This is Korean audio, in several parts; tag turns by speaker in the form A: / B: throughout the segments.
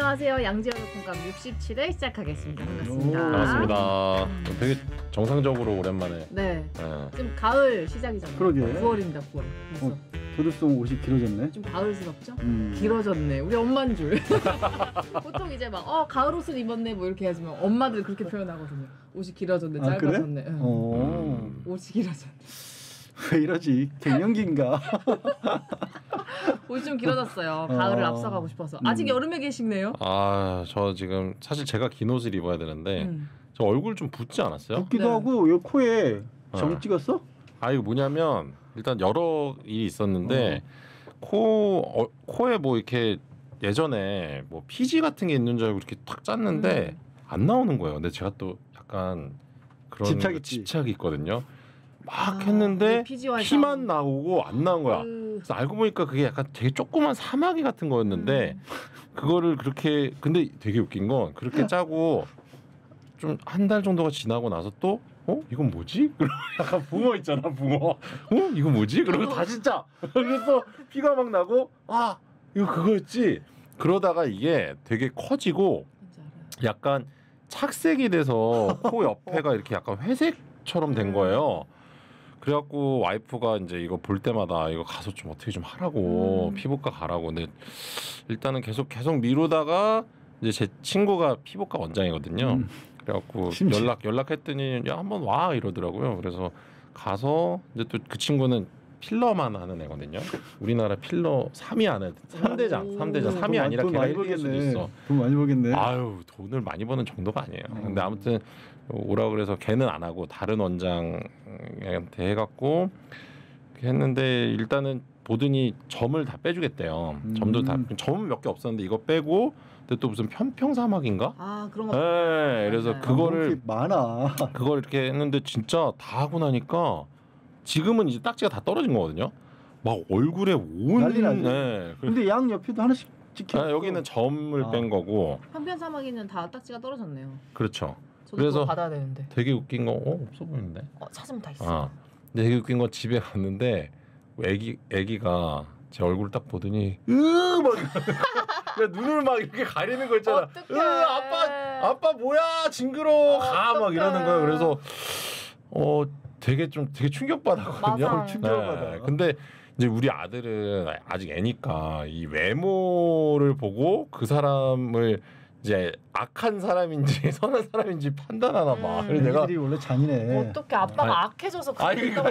A: 안녕하세요. 양지연의 콩감 67회 시작하겠습니다. 반갑습니다.
B: 반갑습니다. 되게 정상적으로 오랜만에.
A: 네. 지금 가을 시작이잖아요.
C: 그러게.
A: 9월입니다. 9월. 벌써.
C: 교류송 옷이 길어졌네.
A: 좀 가을스럽죠? 길어졌네. 우리 엄만 줄. 보통 이제 막 가을 옷을 입었네 뭐 이렇게 하지만 엄마들 그렇게 표현하거든요. 옷이 길어졌네, 짧아졌네.
C: 그래?
A: 옷이 길어졌네.
C: 왜 이러지? 갱년기인가?
A: 옷이 좀 길어졌어요. 가을을 앞서가고 싶어서. 아직 여름에 계시네요.
B: 저 지금 사실 제가 긴 옷을 입어야 되는데 저 얼굴 좀 붓지 않았어요?
C: 붓기도 하고 여기 코에 점 찍었어?
B: 이거 뭐냐면 일단 여러 일이 있었는데 코에 뭐 이렇게 예전에 뭐 피지 같은 게 있는 줄 알고 이렇게 탁 짰는데 안 나오는 거예요. 근데 제가 또 약간 그런 집착이 있거든요. 막 했는데 피만 나오고 안 나온 거야. 그래서 알고 보니까 그게 약간 되게 조그만 사마귀 같은 거였는데 그거를 그렇게 근데 되게 웃긴 건 그렇게 짜고 좀 한 달 정도가 지나고 나서 또 이건 뭐지? 그리고 약간 붕어 있잖아 붕어. 이거 뭐지? 그리고 다시 짜. 그래서 피가 막 나고 이거 그거였지. 그러다가 이게 되게 커지고 약간 착색이 돼서 코 옆에가 이렇게 약간 회색처럼 된 거예요. 그래갖고 와이프가 이제 이거 볼 때마다 이거 가서 좀 어떻게 좀 하라고 피부과 가라고. 근데 일단은 계속 미루다가 이제 제 친구가 피부과 원장이거든요. 그래갖고 연락했더니 야 한번 와 이러더라고요. 그래서 가서 이제 또 그 친구는 필러만 하는 애거든요. 우리나라 필러 3위 안에 3대장 3위 아니라 걔가 1위일 수도 있어.
C: 돈 많이 벌겠네.
B: 돈을 많이 버는 정도가 아니에요. 근데 아무튼 오라 그래서 걔는 안 하고 다른 원장한테 해갖고 했는데 일단은 보더니 점을 다 빼주겠대요. 점은 몇 개 없었는데 이거 빼고 근데 또 무슨 편평사막인가?
A: 그런 거.
B: 네, 그래서 그거를
C: 많아.
B: 그걸 이렇게 했는데 진짜 다 하고 나니까 지금은 이제 딱지가 다 떨어진 거거든요. 막 얼굴에
C: 난리 나죠.
B: 네.
C: 근데 양 옆에도 하나씩 찍혀.
B: 여기는 점을 뺀 거고.
A: 편편사마귀는 다 딱지가 떨어졌네요.
B: 그렇죠.
A: 저도
B: 그래서
A: 그거 받아야 되는데.
B: 되게 웃긴 거 없어 보이는데.
A: 찾으면 다 있어.
B: 근데 되게 웃긴 건 집에 갔는데 애기가 제 얼굴을 딱 보더니 막 눈을 막 이렇게 가리는 거 있잖아. 아빠 뭐야 징그러워 막 이러는 거예요. 그래서 되게 충격받았거든요.
C: 충격받아.
B: 근데 이제 우리 아들은 아직 애니까 이 외모를 보고 그 사람을 이제 악한 사람인지 선한 사람인지 판단하나 봐. 그래서 내가
C: 애들이 원래 잔인해.
A: 어떻게 아빠가 악해져서 그렇게
B: 이거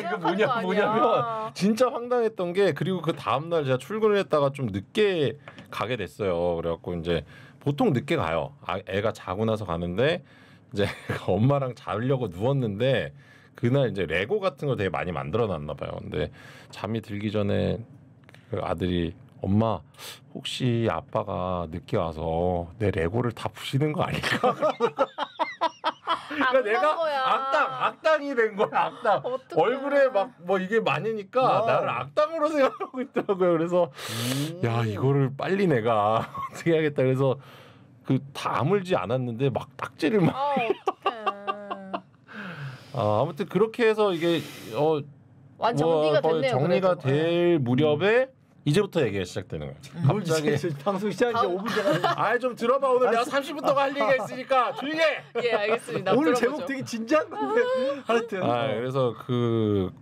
B: 뭐냐면 진짜 황당했던 게 그리고 그 다음 날 제가 출근을 했다가 좀 늦게 가게 됐어요. 그래갖고 이제 보통 늦게 가요. 애가 자고 나서 가는데 이제 엄마랑 자려고 누웠는데 그날 이제 레고 같은 걸 되게 많이 만들어놨나 봐요. 근데 잠이 들기 전에 그 아들이 엄마 혹시 아빠가 늦게 와서 내 레고를 다 부시는 거 아닐까? 그러니까 내가 악당이 된 거야. 악당.
A: 어떡해.
B: 얼굴에 막 뭐 이게 많으니까 나를 악당으로 생각하고 있더라고요. 그래서 야 이거를 빨리 내가 어떻게 해야겠다. 그래서 그 다 아물지 않았는데 막 딱지를 막. 아무튼 그렇게 해서 이게
A: 정리가 됐네요.
B: 정리가 될 무렵에 이제부터 얘기가 시작되는 거예요.
C: 갑자기 방송 시작한 지 5분 전에.
B: 좀 들어봐. 오늘 내가 30분 동안 할 얘기가 있으니까 조용히 해.
A: 예, 알겠습니다.
C: 오늘
A: 들어보죠.
C: 제목 되게 진지한 건데. 하여튼.
B: 그래서 그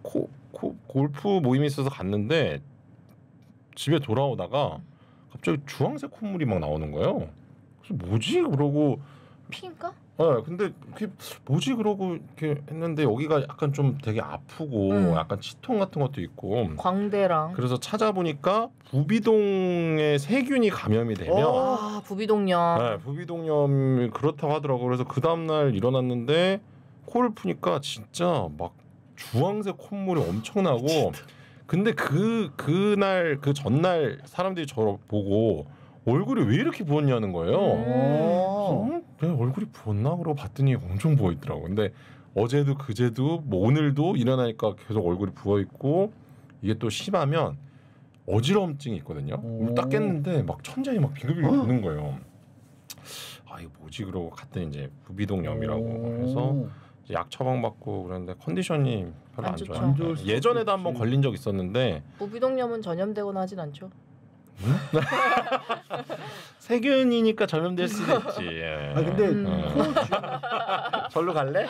B: 골프 모임이 있어서 갔는데 집에 돌아오다가 갑자기 주황색 콧물이 막 나오는 거예요. 그래서 뭐지? 그러고
A: 피인가?
B: 근데 그게 뭐지? 그러고 이렇게 했는데 여기가 약간 좀 되게 아프고 약간 치통 같은 것도 있고
A: 광대랑
B: 그래서 찾아보니까 부비동에 세균이 감염이 되면
A: 부비동염.
B: 부비동염이 그렇다고 하더라고요. 그래서 그 다음날 일어났는데 코를 푸니까 진짜 막 주황색 콧물이 엄청 나고 근데 그날 그 전날 사람들이 저를 보고 얼굴이 왜 이렇게 부었냐는 거예요. 내 얼굴이 부었나? 그러고 봤더니 엄청 부어있더라고. 근데 어제도 그제도 뭐 오늘도 일어나니까 계속 얼굴이 부어있고 이게 또 심하면 어지러움증이 있거든요. 딱 깼는데 막 천장이 막 빙글빙글 도는 거예요. 이거 뭐지? 그러고 갔더니 이제 부비동염이라고 해서 이제 약 처방받고 그랬는데 컨디션이 별로 안 좋아요. 예전에도 한번 걸린 적 있었는데
A: 부비동염은 전염되거나 하진 않죠.
B: 세균이니까 전염될 수도 있지. 예.
C: 아 근데
B: 절로 갈래?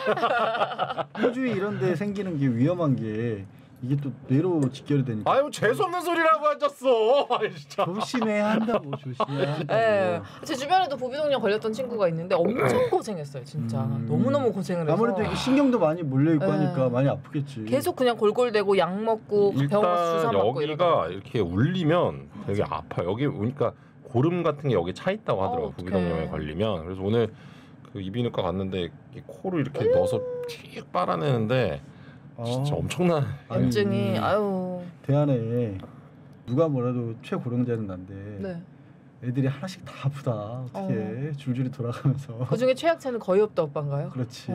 C: 호주에 이런 데 생기는 게 위험한 게 이게 또 뇌로 직결이 되니까.
B: 아유 재수 없는 소리라고 하셨어. 진짜.
C: 조심해야 한다고 조심해야 한다고.
A: 네. 제 주변에도 부비동염 걸렸던 친구가 있는데 엄청 고생했어요, 진짜. 너무너무 고생을 해서.
C: 아무래도 이게 신경도 많이 몰려 있고
A: 네.
C: 하니까 많이 아프겠지.
A: 계속 그냥 골골대고 약 먹고 병원 가서 주사
B: 일단
A: 맞고
B: 여기가 이렇게 울리면 되게 아파요. 여기 오니까 고름 같은 게 여기 차 있다고 하더라고.
A: 어떡해.
B: 부비동염에 걸리면. 그래서 오늘 그 이비인후과 갔는데 이 코를 이렇게 넣어서 틱 빨아내는데 진짜 엄청난
A: 염증이 아유.
C: 대안에 누가 뭐라도 최고령자는 난데
A: 네.
C: 애들이 하나씩 다 아프다. 어떻게 줄줄이 돌아가면서.
A: 그 중에 최약체는 거의 없다 오빠인가요?
C: 그렇지.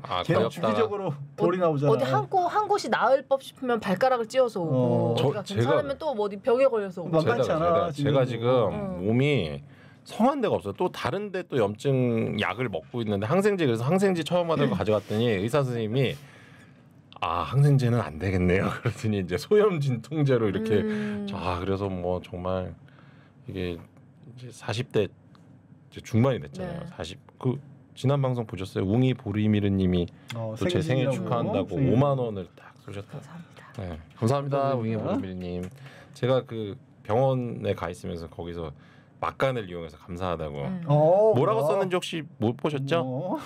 B: 아
C: 걔는
B: 거의 없다.
C: 주기적으로 돌이 나오잖아.
A: 어디 한 곳이 나을 법 싶으면 발가락을 찧어서 오고 어디가
B: 제가-
A: 괜찮으면 또 어디 병에 걸려서 오고.
C: 만만치 않아,
B: 제가
C: 진짜로.
B: 지금 몸이 성한 데가 없어요. 또 다른데 또 염증 약을 먹고 있는데 항생제 그래서 항생제 처음 받으고 가져갔더니 의사 선생님이 아 항생제는 안 되겠네요. 그랬더니 이제 소염 진통제로 이렇게 자 그래서 뭐 정말 이게 이제 40대 이제 중반이 됐잖아요.
A: 네.
B: 40 그 지난 방송 보셨어요? 웅이 보리미르님이 또 제 생일 축하한다고 5만 원을 딱 쏘셨다.
A: 감사합니다.
B: 네, 감사합니다, 웅이
C: 감사합니다.
B: 보리미르님. 제가 그 병원에 가 있으면서 거기서 막간을 이용해서 감사하다고 뭐라고 썼는지 혹시 못 보셨죠?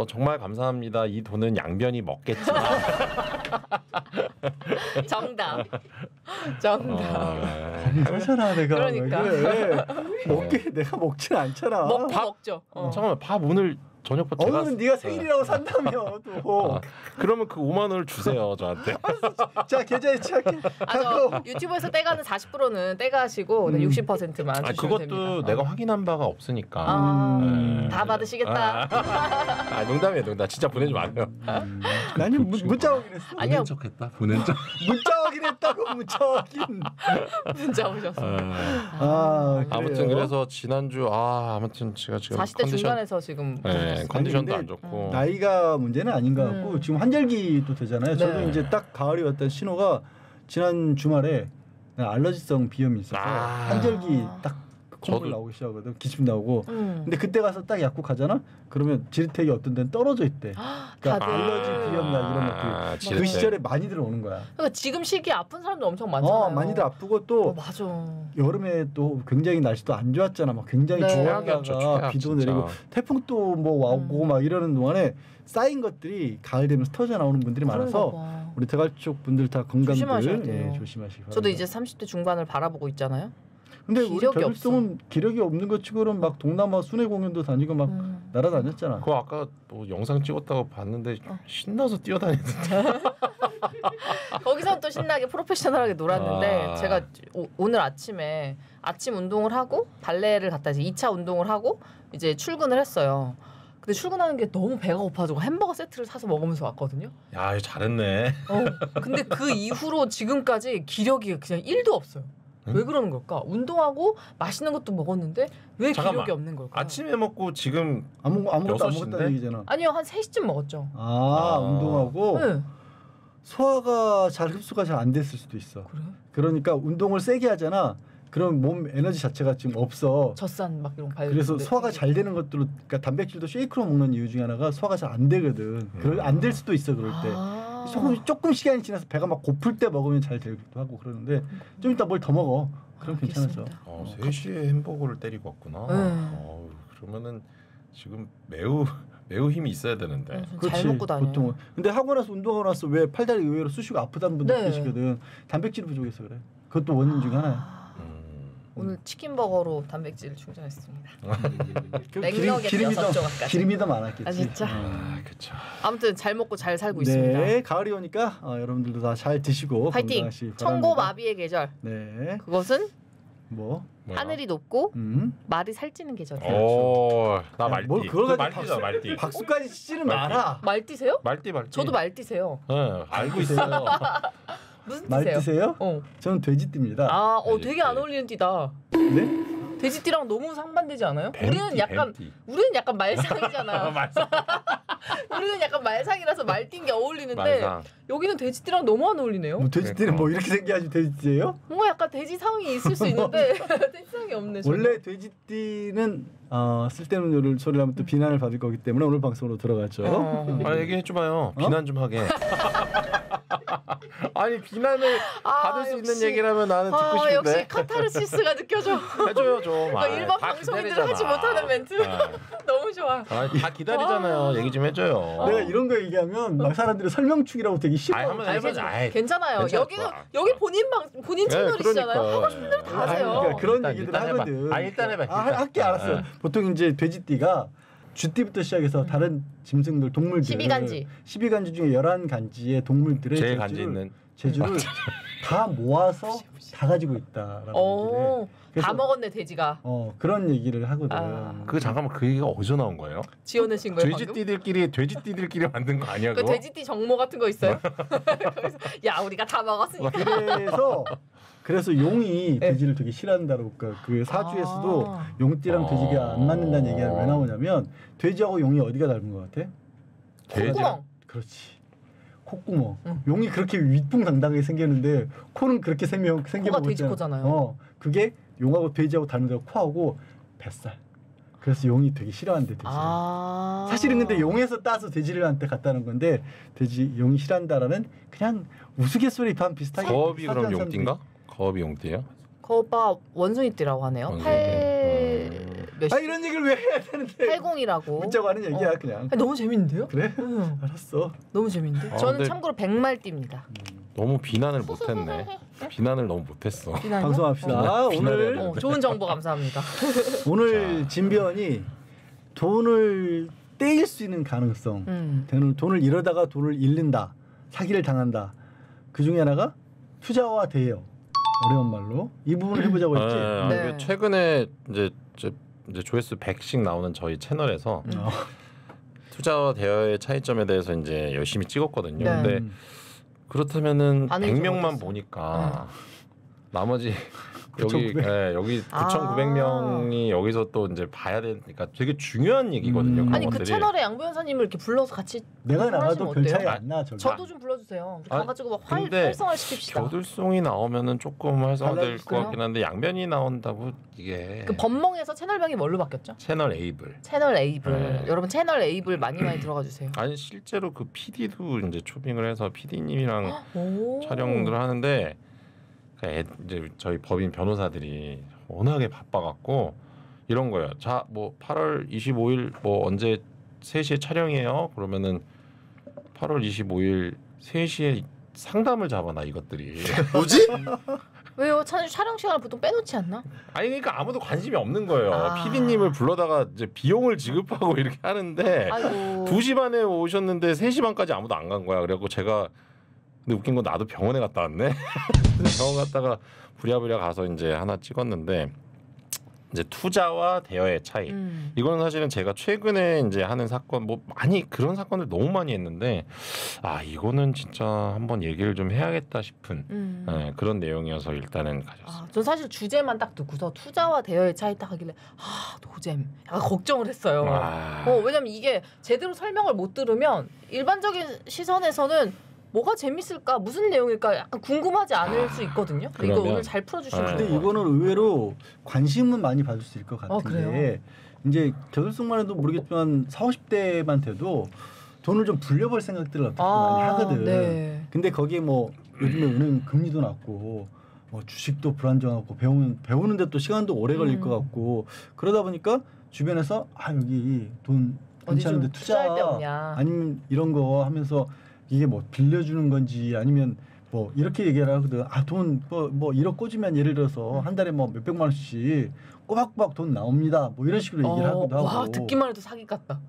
B: 정말 감사합니다. 이 돈은 양변이 먹겠지만.
A: 정답. 정답.
C: 괜찮아 내가.
A: 그러니까.
C: 내가 먹진 않잖아.
A: 먹죠.
B: 잠깐만 밥 오늘 저녁부터 제가
C: 오늘은 네가 생일이라고 산다며 또.
B: 그러면 그 5만 원을 주세요 저한테.
C: 자 계좌에 취할게.
A: 저 유튜브에서 떼가는 40%는 떼가시고 60%만 주시면
B: 그것도
A: 됩니다.
B: 내가 확인한 바가 없으니까. 네.
A: 다 받으시겠다.
B: 농담이에요 농담. 진짜 보내지 마세요.
C: 나는 문자 확인했어.
A: 아니요.
B: 척했다. 보낸 척.
C: 문자 확인했다고 문자 확인.
A: 문자 오셨어요.
B: 아무튼 그래서 지난주 아무튼 제가 지금
A: 40대 중간에서 지금
B: 네, 컨디션도
C: 근데
B: 안 좋고
C: 나이가 문제는 아닌 것 같고 지금 환절기도 되잖아요. 저도
A: 네.
C: 이제 딱 가을이 왔던 신호가 지난 주말에 알러지성 비염이 있어서 환절기 딱 콧물 나오기 시작하거든. 기침 나오고. 근데 그때 가서 딱 약국 가잖아. 그러면 지르텍이 어떤 데는 떨어져 있대. 그러니까 알러지 비염 나 이런 것들
B: 지르텍.
C: 그 시절에 많이들 오는 거야.
A: 그러니까 지금 시기에 아픈 사람도 엄청 많잖아요.
C: 많이들 아프고 또
A: 맞아.
C: 여름에 또 굉장히 날씨도 안 좋았잖아. 막 굉장히
A: 네.
C: 좋아하다가
B: 최악,
C: 비도
B: 진짜.
C: 내리고 태풍도 뭐 와고 막 이러는 동안에 쌓인 것들이 가을 되면서 터져 나오는 분들이 많아서
A: 그런가 봐.
C: 우리 대갈쪽 분들 다 건강들
A: 조심하셔야 돼요.
C: 조심하시기 바랍니다.
A: 저도 이제 30대 중반을 바라보고 있잖아요.
C: 근데 우리
A: 기력이
C: 별일성은 기력이 없는 것 치고는 막 동남아 순회 공연도 다니고 막 날아다녔잖아.
B: 그거 아까 뭐 영상 찍었다고 봤는데 신나서 뛰어다니던데.
A: 거기서 또 신나게 프로페셔널하게 놀았는데 제가 오늘 아침에 아침 운동을 하고 발레를 갔다 이제 2차 운동을 하고 이제 출근을 했어요. 근데 출근하는 게 너무 배가 고파지고 햄버거 세트를 사서 먹으면서 왔거든요.
B: 야, 이거 잘했네.
A: 근데 그 이후로 지금까지 기력이 그냥 1도 없어요.
B: 응?
A: 왜 그러는 걸까? 운동하고 맛있는 것도 먹었는데 왜
B: 잠깐만.
A: 기력이 없는 걸까?
B: 아침에 먹고 지금
C: 아무것도 안
B: 6시 인데?
C: 먹었다는 얘기잖아.
A: 아니요, 한 3시쯤 먹었죠.
C: 운동하고
A: 네.
C: 소화가 잘 흡수가 잘 안 됐을 수도 있어.
A: 그래?
C: 그러니까 운동을 세게 하잖아. 그럼 몸 에너지 자체가 지금 없어.
A: 젖산 막 이런 거
C: 그래서 소화가 잘 되는 것들로 그러니까 단백질도 쉐이크로 먹는 이유 중에 하나가 소화가 잘 안 되거든. 안 될 수도 있어 그럴 때. 조금 시간이 지나서 배가 막 고플 때 먹으면 잘 되기도 하고 그러는데 좀 이따 뭘 더 먹어. 그럼 괜찮아져.
B: 3시에 햄버거를 때리고 왔구나. 그러면은 지금 매우 힘이 있어야 되는데.
A: 잘 먹고 다녀요.
C: 보통은. 근데 하고 나서 운동하고 나서 왜 팔다리 의외로 쑤시고 아프다는 분들
A: 네.
C: 계시거든. 단백질 부족해서 그래. 그것도 원인 중에 하나야.
A: 오늘 치킨 버거로 단백질을 충전했습니다.
C: 그
A: 맥너겟 6조각까지.
C: 기름이 더 많았겠지.
A: 아 진짜.
B: 그렇죠.
A: 아무튼 잘 먹고 잘 살고 있습니다.
C: 네, 가을이 오니까 여러분들도 다 잘 드시고
A: 파이팅.
C: 건강하시기 바랍니다.
A: 청고마비의 계절.
C: 네.
A: 그것은
C: 뭐?
A: 하늘이 높고 말이 살찌는 계절이에요.
B: 나 말띠.
C: 뭘 그걸 가지고
B: 말띠다 말띠.
C: 박수까지 치지는 마라.
A: 말띠세요?
B: 말띠.
A: 저도 말띠세요.
B: 네, 알고 있어요.
A: 무슨
C: 말
A: 띠세요?
C: 뜨세요?
A: 어.
C: 저는 돼지띠입니다.
A: 되게 안 어울리는 띠다.
C: 네?
A: 돼지띠랑 너무 상반되지 않아요?
B: 뱀띠,
A: 우리는 약간 말상이잖아요. 우리는 약간 말상이라서 말띠인 게 어울리는데
B: 말상.
A: 여기는 돼지띠랑 너무 안 어울리네요.
C: 뭐 돼지띠는 뭐 이렇게 생겨야지 돼지띠예요?
A: 뭔가 약간 돼지상이 있을 수 있는데 돼지상이 없네.
C: 원래 돼지띠는 쓸데없는 소리를 하면 또 비난을 받을 거기 때문에 오늘 방송으로 들어갔죠.
B: 얘기해 줘봐요. 비난 좀 하게. 아니 비난을 받을 수 있는 얘기라면 나는 듣고 싶은데.
A: 역시 카타르시스가 느껴져.
B: 해줘요 좀.
A: 일반 방송인들은 하지 못하는 멘트. 너무 좋아.
B: 다 기다리잖아요. 얘기 좀 해줘요.
C: 내가 이런 거 얘기하면 막 사람들이 설명충이라고 되게 싫어.
B: 한번 해보자.
A: 괜찮아요. 여기 본인 채널이시잖아요.
B: 그러니까.
A: 하고 싶은 대로 다 하세요.
C: 그러니까 그런 얘기들 하거든.
B: 일단 해봐.
C: 할게 알았어. 보통 이제 돼지띠가 쥐띠부터 시작해서 다른 짐승들 동물들 12간지 중에 11간지의 동물들의
B: 제일 간지 있는
C: 재주를 다 모아서 다 가지고 있다라는 얘기를.
A: 다 먹었네 돼지가.
C: 그런 얘기를 하거든.
B: 잠깐만 그 얘기가 어디서 나온 거예요?
A: 지어내신 거예요?
B: 돼지띠들끼리 만든 거 아니야?
A: 그 돼지띠 정모 같은 거 있어요? 거기서, 야 우리가 다 먹었으니까.
C: 그래서 용이 돼지를 되게 싫어한다고 그 사주에서도 용띠랑 돼지가 안 맞는다는 얘기가 왜 나오냐면 돼지하고 용이 어디가 닮은 것 같아?
A: 콧구멍.
C: 그렇지. 콧구멍. 용이 그렇게 위풍당당하게 생겼는데 코는 그렇게
A: 코가 돼지 코잖아요.
C: 그게 용하고 돼지하고 닮은 데가 코하고 뱃살. 그래서 용이 되게 싫어한대 돼지. 사실은 근데 용에서 따서 돼지한테 갖다는 건데 용이 싫어한다라는 그냥 우스갯소리 반 비슷하게.
B: 거업이 그럼 용띠인가? 거업이 용띠예요?
A: 거업아 원숭이띠라고 하네요.
C: 이런 얘기를 왜 해야 되는데?
A: 80이라고.
C: 문자고 하는 얘기야 그냥.
A: 너무 재밌는데요?
C: 그래? 알았어.
A: 너무 재밌는데? 저는 참고로 백말띠입니다.
B: 너무 비난을 못했네. 비난을 너무 못했어.
C: 방송합시다. 오늘
A: 좋은 정보 감사합니다.
C: 오늘 진변이 돈을 떼일 수 있는 가능성, 돈을 잃어다가 돈을 잃는다, 사기를 당한다. 그 중에 하나가 투자와 대여. 어려운 말로 이 부분을 해보자고 했지.
B: 네. 최근에 이제 조회수 100씩 나오는 저희 채널에서 투자와 대여의 차이점에 대해서 이제 열심히 찍었거든요. 근데 그렇다면은 100명만 보니까 나머지 여기 9,900명이 여기서 또 이제 봐야 되니까 되게 중요한 얘기거든요.
A: 아니 그 채널에 양보 여사님을 이렇게 불러서 같이
C: 내가 나가도 별 차이 안 나.
A: 저도 좀 불러주세요. 가가지고 막 활성화 시킵시다.
B: 겨들송이 나오면은 조금 활성화될 것 같긴 한데 양변이 나온다고 이게.
A: 그 법멍에서 채널명이 뭘로 바뀌었죠?
B: 채널 에이블.
A: 채널 에이블. 여러분 채널 에이블 많이 들어가 주세요.
B: 아니 실제로 그 PD도 이제 초빙을 해서 PD님이랑 촬영을 하는데. 이제 저희 법인 변호사들이 워낙에 바빠갖고 이런 거예요. 자, 뭐 8월 25일 뭐 언제 3시에 촬영이에요? 그러면은 8월 25일 3시에 상담을 잡아놔 이것들이.
C: 뭐지?
A: 왜요? 촬영 시간을 보통 빼놓지 않나?
B: 아니 그러니까 아무도 관심이 없는 거예요. PD님을 불러다가 이제 비용을 지급하고 이렇게 하는데 2시 반에 오셨는데 3시 반까지 아무도 안 간 거야. 그래갖고 제가 근데 웃긴 건 나도 병원에 갔다 왔네. 병원 갔다가 부랴부랴 가서 이제 하나 찍었는데 이제 투자와 대여의 차이. 이거는 사실은 제가 최근에 이제 하는 사건 뭐 많이 그런 사건을 너무 많이 했는데 이거는 진짜 한번 얘기를 좀 해야겠다 싶은 그런 내용이어서 일단은 가졌어요.
A: 전 사실 주제만 딱 듣고서 투자와 대여의 차이 딱 하길래 노잼 약간 걱정을 했어요. 왜냐면 이게 제대로 설명을 못 들으면 일반적인 시선에서는 뭐가 재밌을까 무슨 내용일까 약간 궁금하지 않을 수 있거든요. 이거 오늘 잘 풀어주시면 좋을 것 같아요.
C: 근데 이거는 의외로 관심은 많이 받을 수 있을 것 같은데
A: 그래요?
C: 이제 겨들송만 해도 모르겠지만 40, 50대만 돼도 돈을 좀 불려볼 생각들을 어떻게 많이 하거든.
A: 네.
C: 근데 거기에 뭐 요즘에 은행 금리도 낮고 뭐 주식도 불안정하고 배우는데 또 시간도 오래 걸릴 것 같고 그러다 보니까 주변에서 여기 돈 괜찮은데
A: 투자할 데 없냐
C: 아니면 이런 거 하면서 이게 뭐 빌려주는 건지 아니면 뭐 이렇게 얘기를 하거든. 돈 뭐 1억 꽂으면 예를 들어서 한 달에 뭐 몇백만 원씩 꼬박꼬박 돈 나옵니다. 뭐 이런 식으로 얘기를 하기도 하고.
A: 와 듣기만 해도 사기 같다.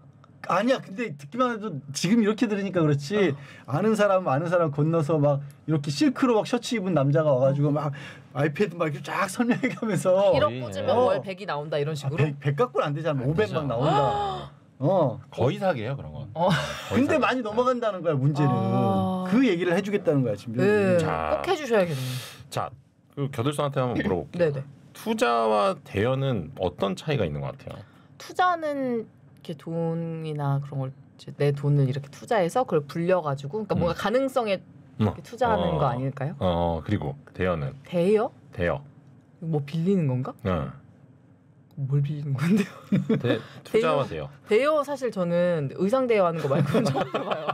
C: 아니야. 근데 듣기만 해도 지금 이렇게 들으니까 그렇지. 아는 사람 건너서 막 이렇게 실크로 막 셔츠 입은 남자가 와가지고 막 아이패드 막 이렇게 쫙 설명해가면서
A: 1억 꽂으면 월 100이 나온다 이런 식으로.
C: 100 갖고는 안 되잖아. 500 막 나온다.
B: 거의 사기예요 그런 건.
C: 근데 사기. 많이 넘어간다는 거야 문제는. 그 얘기를 해주겠다는 거야 지금.
A: 네, 꼭 해주셔야겠네요.
B: 자, 그 겨들son한테 한번 물어볼게요.
A: 네네.
B: 투자와 대여는 어떤 차이가 있는 것 같아요?
A: 투자는 이렇게 돈이나 그런 걸 이제 내 돈을 이렇게 투자해서 그걸 불려가지고 그러니까 뭔가 가능성에 이렇게 투자하는 거 아닐까요?
B: 그리고 대여는
A: 대여?
B: 대여.
A: 뭐 빌리는 건가? 뭘 빌리는 건데요?
B: 투자와 대여.
A: 대여 사실 저는 의상 대여하는 거 말고는 처음 들어봐요.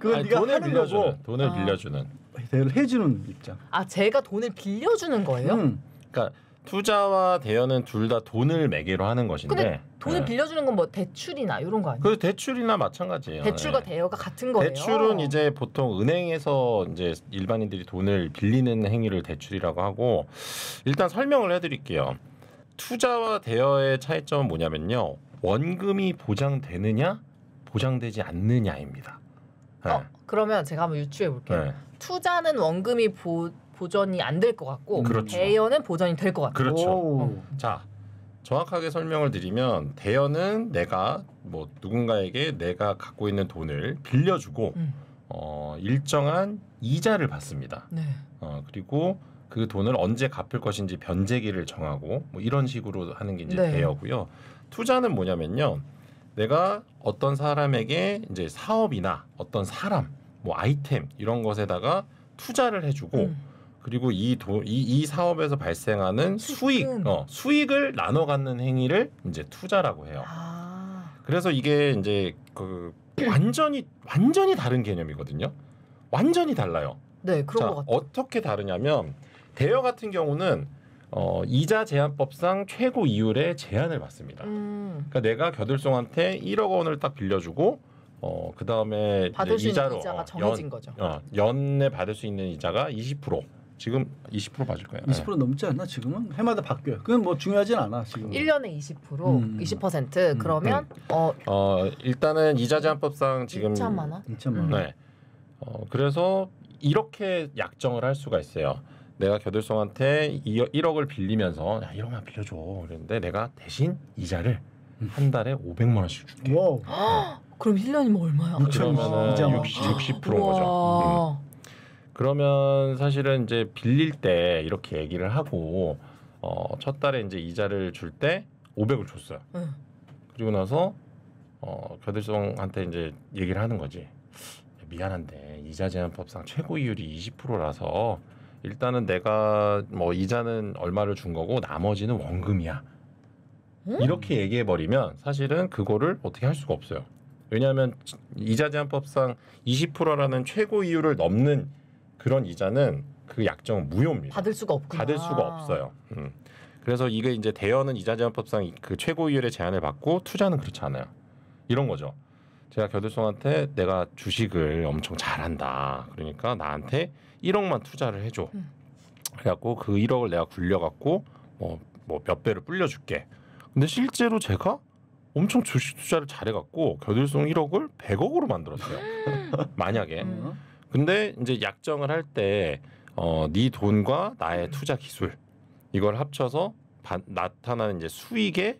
C: 그건 네가
B: 돈을
C: 하는
B: 빌려주는.
C: 거고
B: 돈을 빌려주는.
C: 대여를 해주는 입장.
A: 아 제가 돈을 빌려주는 거예요?
B: 그러니까 투자와 대여는 둘 다 돈을 매개로 하는 것인데.
A: 근데 돈을 빌려주는 건 뭐 대출이나 이런 거 아니에요?
B: 그 대출이나 마찬가지예요.
A: 대출과 대여가 같은 거예요.
B: 대출은 이제 보통 은행에서 이제 일반인들이 돈을 빌리는 행위를 대출이라고 하고 일단 설명을 해드릴게요. 투자와 대여의 차이점은 뭐냐면요. 원금이 보장되느냐 보장되지 않느냐입니다.
A: 그러면 제가 한번 유추해 볼게요.
B: 네.
A: 투자는 원금이 보전이 안 될 것 같고
B: 그렇죠.
A: 대여는 보전이 될 것 같아요.
B: 그렇죠. 자, 정확하게 설명을 드리면 대여는 내가 뭐 누군가에게 내가 갖고 있는 돈을 빌려주고 일정한 이자를 받습니다.
A: 네.
B: 그리고 그 돈을 언제 갚을 것인지 변제기를 정하고 뭐 이런 식으로 하는 게 이제
A: 네.
B: 대여고요. 투자는 뭐냐면요. 내가 어떤 사람에게 이제 사업이나 어떤 사람, 뭐 아이템 이런 것에다가 투자를 해주고 그리고 이 사업에서 발생하는 수익을 나눠 갖는 행위를 이제 투자라고 해요. 그래서 이게 이제 그 완전히 다른 개념이거든요. 완전히 달라요.
A: 네, 그런 것 같아요.
B: 어떻게 다르냐면 대여 같은 경우는 이자 제한법상 최고 이율의 제한을 받습니다. 그러니까 내가 겨들송한테 1억 원을 딱 빌려주고 그 다음에
A: 받을 수
B: 이자로
A: 있는 이자가 정해진 거죠.
B: 연내 받을 수 있는 이자가 20%. 지금 20% 받을 거예요.
C: 20% 넘지 않나 지금은? 해마다 바뀌어요. 그건 뭐 중요하진 않아 지금.
A: 1년에 20%, 20% 그러면
B: 일단은 이자 제한법상 지금
A: 2천만 원.
C: 2천만 원.
B: 네. 그래서 이렇게 약정을 할 수가 있어요. 내가 겨들송한테 1억을 빌리면서 야, 1억만 빌려줘. 그랬는데 내가 대신 이자를 한 달에 500만 원씩 줄게.
C: 와우.
A: 그럼 1년이면 얼마야?
B: 그러면은
C: 이자만.
B: 60%인 거죠. 그러면 사실은 이제 빌릴 때 이렇게 얘기를 하고 첫 달에 이제 이자를 줄 때 500을 줬어요. 그리고 나서 겨들송한테 이제 얘기를 하는 거지. 미안한데 이자 제한법상 최고 이율이 20%라서 일단은 내가 뭐 이자는 얼마를 준 거고 나머지는 원금이야. 이렇게 얘기해 버리면 사실은 그거를 어떻게 할 수가 없어요. 왜냐하면 이자 제한법상 20%라는 최고 이율을 넘는 그런 이자는 그 약정은 무효입니다.
A: 받을 수가 없구나.
B: 받을 수가 없어요. 그래서 이게 이제 대여는 이자 제한법상 그 최고 이율의 제한을 받고 투자는 그렇지 않아요. 이런 거죠. 제가 겨들송한테 내가 주식을 엄청 잘한다. 그러니까 나한테 1억만 투자를 해줘. 그래갖고 그 1억을 내가 굴려갖고 뭐 몇 배를 불려줄게. 근데 실제로 제가 엄청 주식 투자를 잘해갖고 겨들송 1억을 100억으로 만들었어요. 만약에. 근데 이제 약정을 할 때 네 돈과 나의 투자 기술 이걸 합쳐서 나타나는 이제 수익의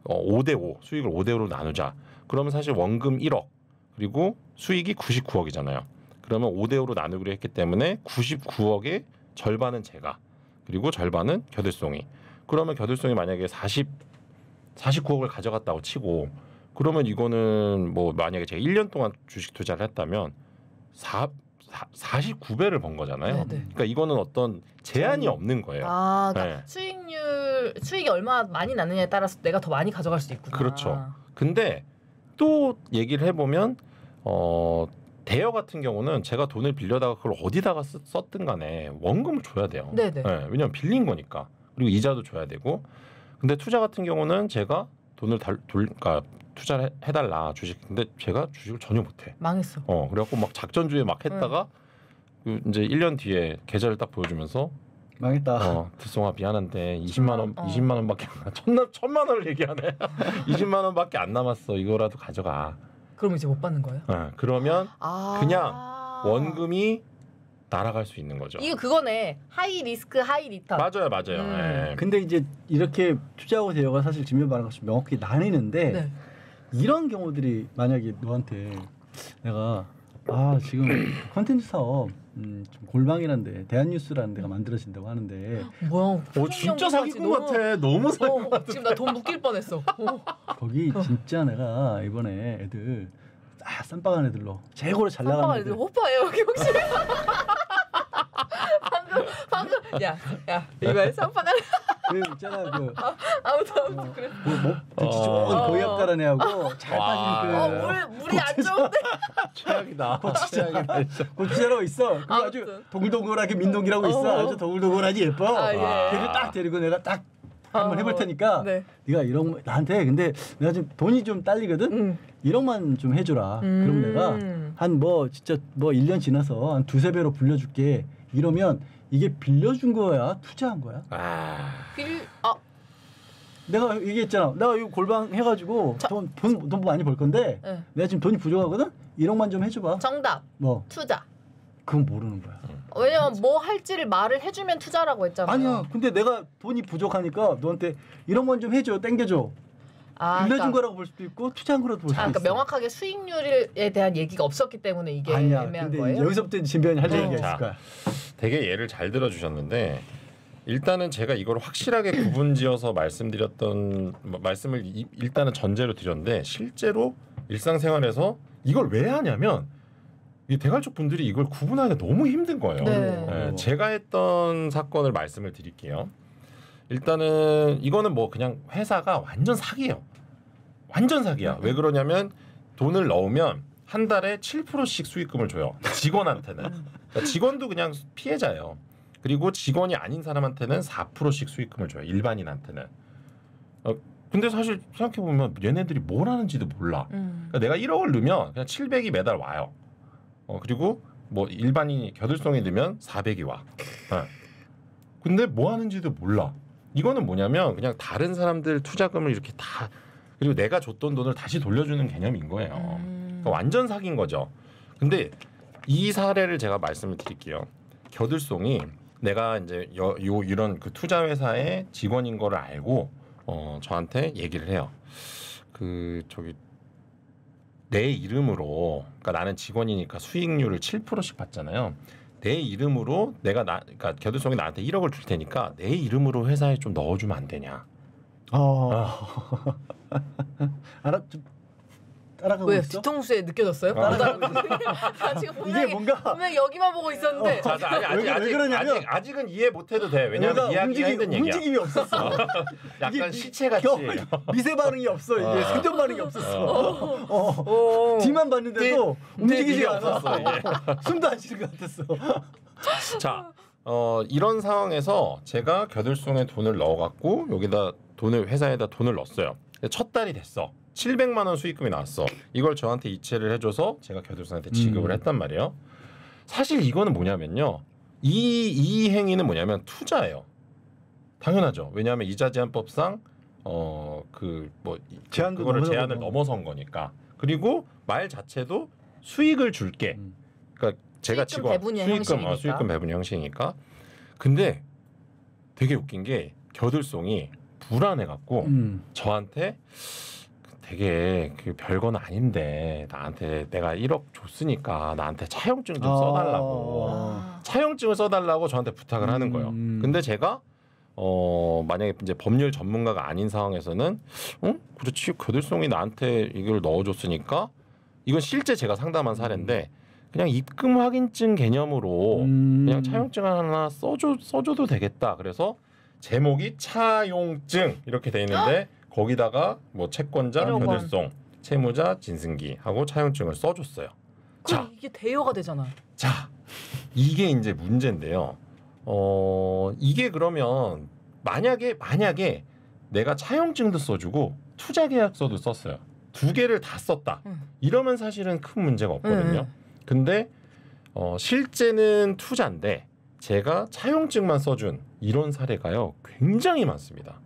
B: 5대5 수익을 5대5로 나누자. 그러면 사실 원금 1억 그리고 수익이 99억이잖아요. 그러면 5대5로 나누기로 했기 때문에 99억의 절반은 제가 그리고 절반은 겨들송이. 그러면 겨들송이 만약에 49억을 가져갔다고 치고 그러면 이거는 뭐 만약에 제가 1년 동안 주식 투자를 했다면 49배를 번 거잖아요.
A: 네네.
B: 그러니까 이거는 어떤 제한이 없는 거예요.
A: 그러니까 수익이 얼마 많이 나느냐에 따라서 내가 더 많이 가져갈 수 있구나.
B: 그렇죠. 근데 또 얘기를 해보면 대여 같은 경우는 제가 돈을 빌려다가 그걸 어디다가 썼든 간에 원금을 줘야 돼요.
A: 네네.
B: 네, 왜냐하면 빌린 거니까. 그리고 이자도 줘야 되고. 근데 투자 같은 경우는 제가 돈을 그러니까 투자를 해달라 주식. 근데 제가 주식을 전혀 못해.
A: 망했어.
B: 그래갖고 막 작전주에 막 했다가 이제 1년 뒤에 계좌를 딱 보여주면서
C: 망했다.
B: 들송아 미안한데 20만 원밖에 안 나. 천만 원을 얘기하네. 20만 원밖에 안 남았어. 이거라도 가져가.
A: 그럼 이제 못 받는 거예요?
B: 그러면 그냥 원금이 날아갈 수 있는 거죠.
A: 이거 그거네. 하이 리스크 하이 리턴.
B: 맞아요. 네.
C: 근데 이제 이렇게 투자하고 대여가 사실 지면바람 것이 명확히 나뉘는데
A: 네.
C: 이런 경우들이 만약에 너한테 내가 지금 컨텐츠 사업 좀 골방이란데 대한뉴스라는 데가 만들어진다고 하는데
A: 뭐야?
B: 진짜 사기꾼 같아. 너무 사기꾼 같아.
A: 지금 나 돈 묶일 뻔했어.
C: 거기 진짜 내가 이번에 애들 다 쌈박한 애들로 최고로 잘 나가는
A: 쌈박한
C: 애들.
A: 애들 오빠예요 여기 혹시? 방금 야 이거 쌈박한
C: 그 있잖아 그
A: 아무튼 그래.
C: 등치 좋은 고약가란 애하고 잘
B: 와.
C: 빠지는 그
A: 물이 안 좋은데.
B: 최악이다. 최악이다.
C: 고추자라고 있어. 그 아주
A: 아무튼.
C: 동글동글하게 민동기라고 있어. 아주 동글동글하지 예뻐.
A: 아, 예.
C: 걔를 딱 데리고 내가 딱 한번 해볼 테니까
A: 네.
C: 네가 이런 나한테 근데 내가 지금 돈이 좀 딸리거든. 1억만 좀 해줘라. 그럼 내가 한 뭐 진짜 뭐 1년 지나서 한 2-3배로 불려줄게. 이러면 이게 빌려준 거야, 투자한 거야? 내가 얘기했잖아. 내가 이거 골방 해가지고 돈 많이 벌 건데
A: 네.
C: 내가 지금 돈이 부족하거든. 1억만 좀 해줘봐.
A: 정답.
C: 뭐
A: 투자.
C: 그건 모르는 거야.
A: 왜냐면 뭐 할지를 말을 해주면 투자라고 했잖아요.
C: 아니야. 근데 내가 돈이 부족하니까 너한테 1억만 좀 해줘, 땡겨줘. 빌려준 거라고 볼 수도 있고 투자한 거라도 볼 수도
A: 그러니까
C: 있어.
A: 명확하게 수익률에 대한 얘기가 없었기 때문에 이게
C: 아니야.
A: 애매한
C: 근데
A: 거예요.
C: 여기서부터 진변이 할 얘기가
B: 자.
C: 있을 거야.
B: 되게 예를 잘 들어주셨는데 일단은 제가 이걸 확실하게 구분지어서 말씀을 일단은 전제로 드렸는데 실제로 일상생활에서 이걸 왜 하냐면 이 대갈족 분들이 이걸 구분하기가 너무 힘든 거예요.
A: 네.
B: 제가 했던 사건을 말씀을 드릴게요. 일단은 이거는 뭐 그냥 회사가 완전 사기예요. 완전 사기야. 왜 그러냐면 돈을 넣으면 한 달에 7%씩 수익금을 줘요. 직원한테는. 그러니까 직원도 그냥 피해자예요. 그리고 직원이 아닌 사람한테는 4%씩 수익금을 줘요. 일반인한테는. 근데 사실 생각해 보면 얘네들이 뭘 하는지도 몰라. 그러니까 내가 1억을 넣으면 그냥 700이 매달 와요. 그리고 뭐 일반인이 겨들송이 넣으면 400이 와. 근데 뭐 하는지도 몰라. 이거는 뭐냐면 그냥 다른 사람들 투자금을 이렇게 다 그리고 내가 줬던 돈을 다시 돌려주는 개념인 거예요. 그러니까 완전 사기인 거죠. 근데 이 사례를 제가 말씀을 드릴게요. 겨들송이 내가 이제 이런 그 투자 회사의 직원인 거를 알고 저한테 얘기를 해요. 내 이름으로 그러니까 나는 직원이니까 수익률을 7%씩 받잖아요. 내 이름으로 그러니까 겨들송이 나한테 1억을 줄 테니까 내 이름으로 회사에 좀 넣어주면 안 되냐?
C: 따라가고
A: 왜
C: 있어?
A: 뒤통수에 느껴졌어요? 나 지금 분명히 여기만 보고 있었는데.
C: 왜 그러냐면
B: 아직은 이해 못해도 돼. 왜냐면 이야기가 힘든 얘기야.
C: 움직임이 없었어.
B: 약간 시체같이.
C: 미세 반응이 없어. 이게 생존 반응이 없었어. 뒤만 봤는데도 움직이지
B: 없었어.
C: 숨도 안 쉬는 것 같았어.
B: 자, 이런 상황에서 제가 겨들송에 돈을 넣어갖고 여기다 회사에다 돈을 넣었어요. 첫 달이 됐어. 700만 원 수익금이 나왔어. 이걸 저한테 이체를 해줘서 제가 겨들송한테 지급을 했단 말이에요. 사실 이거는 뭐냐면요. 이 행위는 뭐냐면 투자예요. 당연하죠. 왜냐하면 이자 제한법상 제한을 넘어선 거니까. 그리고 말 자체도 수익을 줄게. 그러니까 제가 수익금 배분 형식이니까. 근데 되게 웃긴 게 겨들송이 불안해갖고 저한테 되게 그 별건 아닌데 나한테 내가 1억 줬으니까 나한테 차용증 좀 써달라고 차용증을 써달라고 저한테 부탁을 하는 거예요. 근데 제가 만약에 이제 법률 전문가가 아닌 상황에서는 그렇지 겨들송이 나한테 이걸 넣어줬으니까 이건 실제 제가 상담한 사례인데 그냥 입금 확인증 개념으로 그냥 차용증 하나 써줘도 되겠다. 그래서 제목이 차용증 이렇게 돼 있는데 거기다가 뭐 채권자, 겨들송, 채무자, 진승기 하고 차용증을 써줬어요.
A: 그럼 이게 대여가 되잖아요.
B: 자, 이게 이제 문제인데요. 이게 그러면 만약에 내가 차용증도 써주고 투자계약서도 썼어요. 두 개를 다 썼다. 이러면 사실은 큰 문제가 없거든요. 근데 실제는 투자인데 제가 차용증만 써준 이런 사례가요 굉장히 많습니다.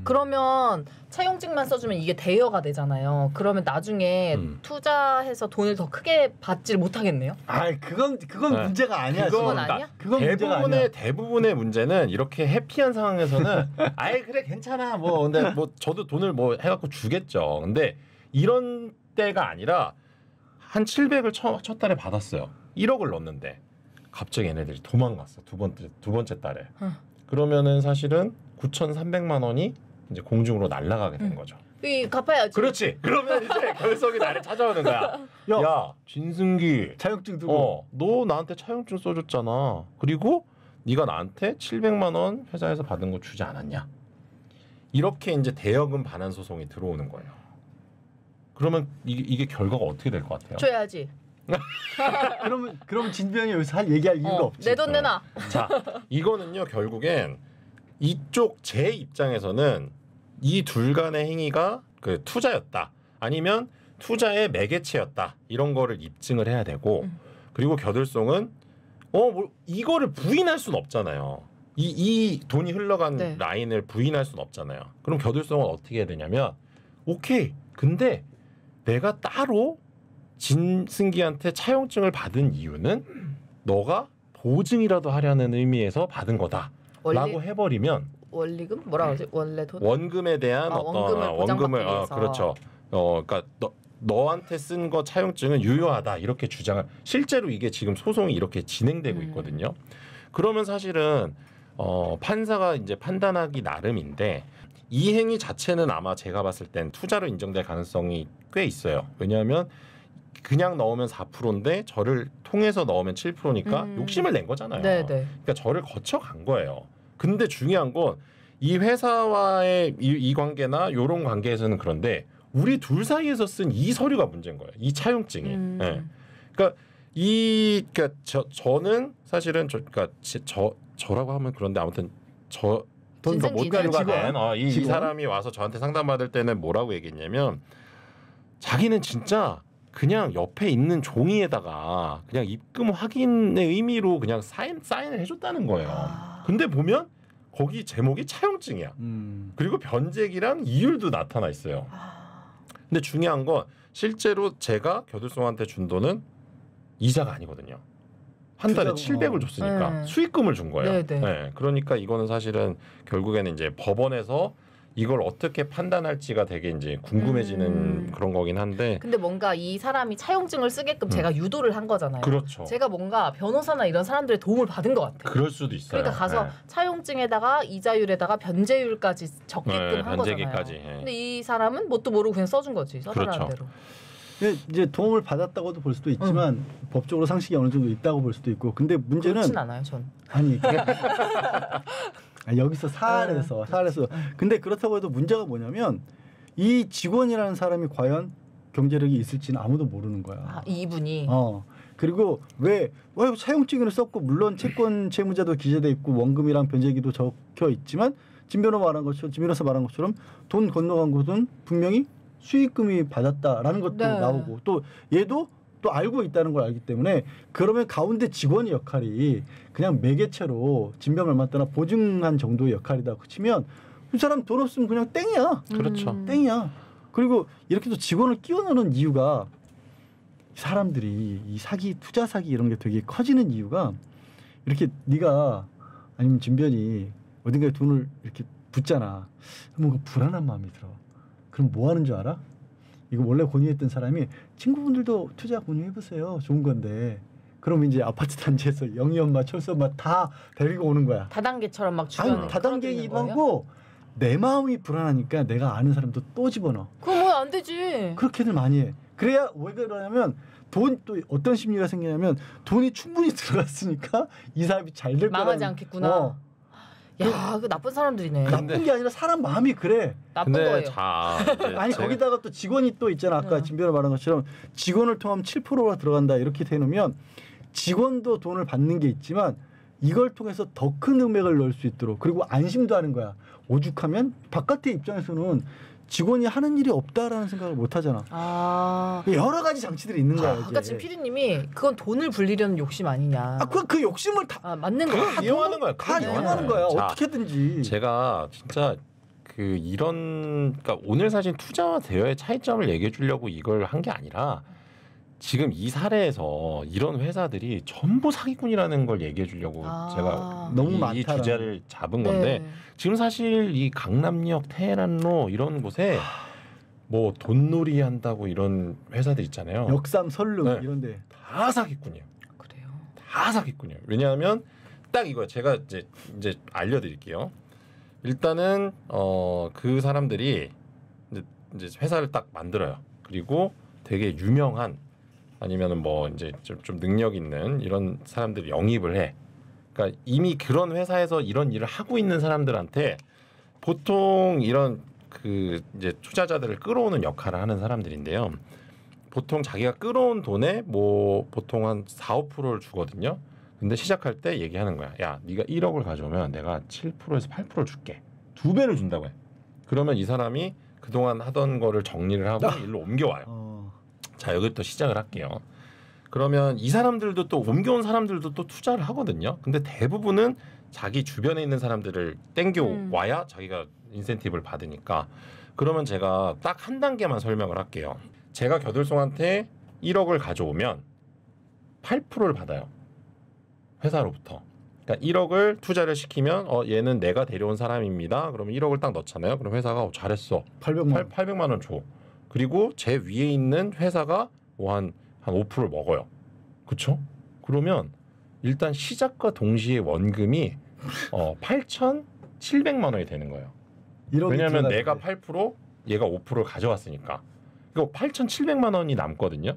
A: 그러면 차용증만 써주면 이게 대여가 되잖아요. 그러면 나중에 투자해서 돈을 더 크게 받지를 못하겠네요.
C: 그건 문제가 아니야.
A: 그건 아니야?
C: 그건 문제가 아니야.
B: 대부분의 문제는 이렇게 해피한 상황에서는 그래 괜찮아 근데 저도 돈을 해갖고 주겠죠. 근데 이런 때가 아니라 한 700을 첫 달에 받았어요. 1억을 넣었는데 갑자기 얘네들이 도망갔어. 두 번째 달에. 그러면은 사실은 9,300만 원이 이제 공중으로 날아가게 된 거죠.
A: 이 갚아야지.
B: 그렇지. 그러면 이제 결석이 나를 찾아오는 거야. 야, 진승기.
C: 차용증 두고.
B: 너 나한테 차용증 써줬잖아. 그리고 네가 나한테 700만 원 회사에서 받은 거 주지 않았냐? 이렇게 이제 대여금 반환 소송이 들어오는 거예요. 그러면 이게 결과가 어떻게 될 것 같아요?
A: 줘야지.
C: 그러면 진병이 여기서 얘기할 이유가 없지.
A: 내 돈 내놔.
B: 자, 이거는요 결국엔 이쪽 제 입장에서는 이 둘 간의 행위가 그 투자였다. 아니면 투자의 매개체였다. 이런 거를 입증을 해야 되고 그리고 겨들송은 이거를 부인할 수는 없잖아요. 이 돈이 흘러간
A: 네.
B: 라인을 부인할 수는 없잖아요. 그럼 겨들송은 어떻게 해야 되냐면 오케이. 근데 내가 따로 진승기한테 차용증을 받은 이유는 너가 보증이라도 하려는 의미에서 받은 거다라고 해버리면
A: 원리금 뭐라 그러지? 원래 돈?
B: 원금에 대한
A: 원금을 보장받기 위해서.
B: 그렇죠. 그러니까 너한테 쓴 거 차용증은 유효하다 이렇게 주장을 실제로 이게 지금 소송이 이렇게 진행되고 있거든요. 그러면 사실은 판사가 이제 판단하기 나름인데 이 행위 자체는 아마 제가 봤을 땐 투자로 인정될 가능성이 꽤 있어요. 왜냐하면 그냥 넣으면 4%인데 저를 통해서 넣으면 7%니까 욕심을 낸 거잖아요.
A: 네네.
B: 그러니까 저를 거쳐간 거예요. 근데 중요한 건 이 회사와의 이 관계나 이런 관계에서는 그런데 우리 둘 사이에서 쓴 이 서류가 문제인 거예요. 이 차용증이. 네. 그러니까 저는 사실은 저라고 하면 그런데 아무튼 그러니까 모델가 된 이 사람이 와서 저한테 상담받을 때는 뭐라고 얘기했냐면 자기는 진짜 그냥 옆에 있는 종이에다가 그냥 입금 확인의 의미로 그냥 사인을 해줬다는 거예요. 근데 보면 거기 제목이 차용증이야. 그리고 변제기랑 이율도 나타나 있어요. 근데 중요한 건 실제로 제가 겨들송한테 준 돈은 이자가 아니거든요. 한 달에 700을 줬으니까 수익금을 준 거예요. 네, 그러니까 이거는 사실은 결국에는 이제 법원에서 이걸 어떻게 판단할지가 되게 이제 궁금해지는 그런 거긴 한데.
A: 근데 뭔가 이 사람이 차용증을 쓰게끔 제가 유도를 한 거잖아요.
B: 그렇죠.
A: 제가 뭔가 변호사나 이런 사람들의 도움을 받은 것 같아요.
B: 그럴 수도 있어요.
A: 그러니까 가서 차용증에다가 이자율에다가 변제율까지 적게끔 한
B: 변제기까지.
A: 거잖아요. 근데 이 사람은 뭣도 모르고 그냥 써준 거지. 써달라는
B: 그렇죠.
A: 대로.
C: 이제 도움을 받았다고도 볼 수도 있지만 법적으로 상식이 어느 정도 있다고 볼 수도 있고. 근데 문제는
A: 그렇진 않아요, 전.
C: 아니 여기서 사안에서 근데 그렇다고 해도 문제가 뭐냐면 이 직원이라는 사람이 과연 경제력이 있을지는 아무도 모르는 거야.
A: 이분이.
C: 그리고 왜 차용증을 썼고 물론 채권 채무자도 기재돼 있고 원금이랑 변제기도 적혀 있지만 진 변호사 말한 것처럼 돈 건너간 곳은 분명히 수익금이 받았다라는 것도 나오고 또 얘도 또 알고 있다는 걸 알기 때문에 그러면 가운데 직원의 역할이 그냥 매개체로 진변 얼마 떠나 보증한 정도의 역할이다 치면 이 사람 돈 없으면 그냥 땡이야.
B: 그렇죠.
C: 땡이야. 그리고 이렇게 또 직원을 끼워 넣는 이유가 사람들이 이 투자 사기 이런 게 되게 커지는 이유가 이렇게 네가 아니면 진변이 어딘가에 돈을 이렇게 붓잖아. 뭔가 불안한 마음이 들어. 그럼 뭐 하는 줄 알아? 이거 원래 권유했던 사람이 친구분들도 투자 권유해보세요. 좋은 건데. 그럼 이제 아파트 단지에서 영희 엄마, 철수 엄마 다 데리고 오는 거야.
A: 다단계처럼 막 주변에.
C: 다단계이기도 하고 내 마음이 불안하니까 내가 아는 사람도 또 집어넣어.
A: 그럼 뭐 안 되지.
C: 그렇게들 많이 해. 그래야 왜 그러냐면 돈 또 어떤 심리가 생기냐면 돈이 충분히 들어갔으니까 이 사람이 잘 될 거야.
A: 망하지 않겠구나. 야, 그 나쁜 사람들이네.
C: 나쁜 게 아니라 사람 마음이 그래.
A: 나쁜 거예요.
C: 아니 거기다가 또 직원이 또 있잖아. 아까 진변을 말한 것처럼 직원을 통하면 7%가 들어간다 이렇게 해놓으면 직원도 돈을 받는 게 있지만 이걸 통해서 더 큰 금액을 넣을 수 있도록 그리고 안심도 하는 거야. 오죽하면 바깥의 입장에서는 직원이 하는 일이 없다라는 생각을 못 하잖아. 여러 가지 장치들이 있는 거야.
A: 그러니까 지금 피디님이 그건 돈을 불리려는 욕심 아니냐.
C: 그 욕심을 다
A: 맞는 거야.
B: 이용하는 거야.
C: 다 이용하는 거야. 어떻게든지.
B: 제가 진짜 그러니까 오늘 사실 투자와 대여의 차이점을 얘기해 주려고 이걸 한 게 아니라 지금 이 사례에서 이런 회사들이 전부 사기꾼이라는 걸 얘기해 주려고 제가
C: 너무
B: 이 주제를 잡은 건데 지금 사실 이 강남역 테헤란로 이런 곳에 뭐 돈놀이 한다고 이런 회사들 있잖아요.
C: 역삼 설릉 이런데
B: 다 사기꾼이에요.
A: 그래요.
B: 다 사기꾼이에요. 왜냐하면 딱 이거예요. 제가 이제 알려드릴게요. 일단은 그 사람들이 이제 이제 회사를 딱 만들어요. 그리고 되게 유명한 아니면은 뭐 이제 좀 능력 있는 이런 사람들을 영입을 해. 그러니까 이미 그런 회사에서 이런 일을 하고 있는 사람들한테 보통 이런 그 이제 투자자들을 끌어오는 역할을 하는 사람들인데요. 보통 자기가 끌어온 돈에 뭐 보통 한 4~5%를 주거든요. 근데 시작할 때 얘기하는 거야. 야, 네가 1억을 가져오면 내가 7%에서 8% 줄게. 2배를 준다고 해. 그러면 이 사람이 그동안 하던 거를 정리를 하고 일로 옮겨와요. 자, 여기부터 시작을 할게요. 그러면 이 사람들도 또 옮겨온 사람들도 또 투자를 하거든요. 근데 대부분은 자기 주변에 있는 사람들을 땡겨와야 자기가 인센티브를 받으니까. 그러면 제가 딱 한 단계만 설명을 할게요. 제가 겨들송한테 1억을 가져오면 8%를 받아요. 회사로부터. 그러니까 1억을 투자를 시키면 얘는 내가 데려온 사람입니다. 그러면 1억을 딱 넣잖아요. 그럼 회사가 잘했어. 800만 원 줘. 그리고 제 위에 있는 회사가 뭐 한 5%를 먹어요. 그렇죠? 그러면 일단 시작과 동시에 원금이 8,700만 원이 되는 거예요. 왜냐하면 내가 8% 얘가 5%를 가져왔으니까. 이거 8,700만 원이 남거든요.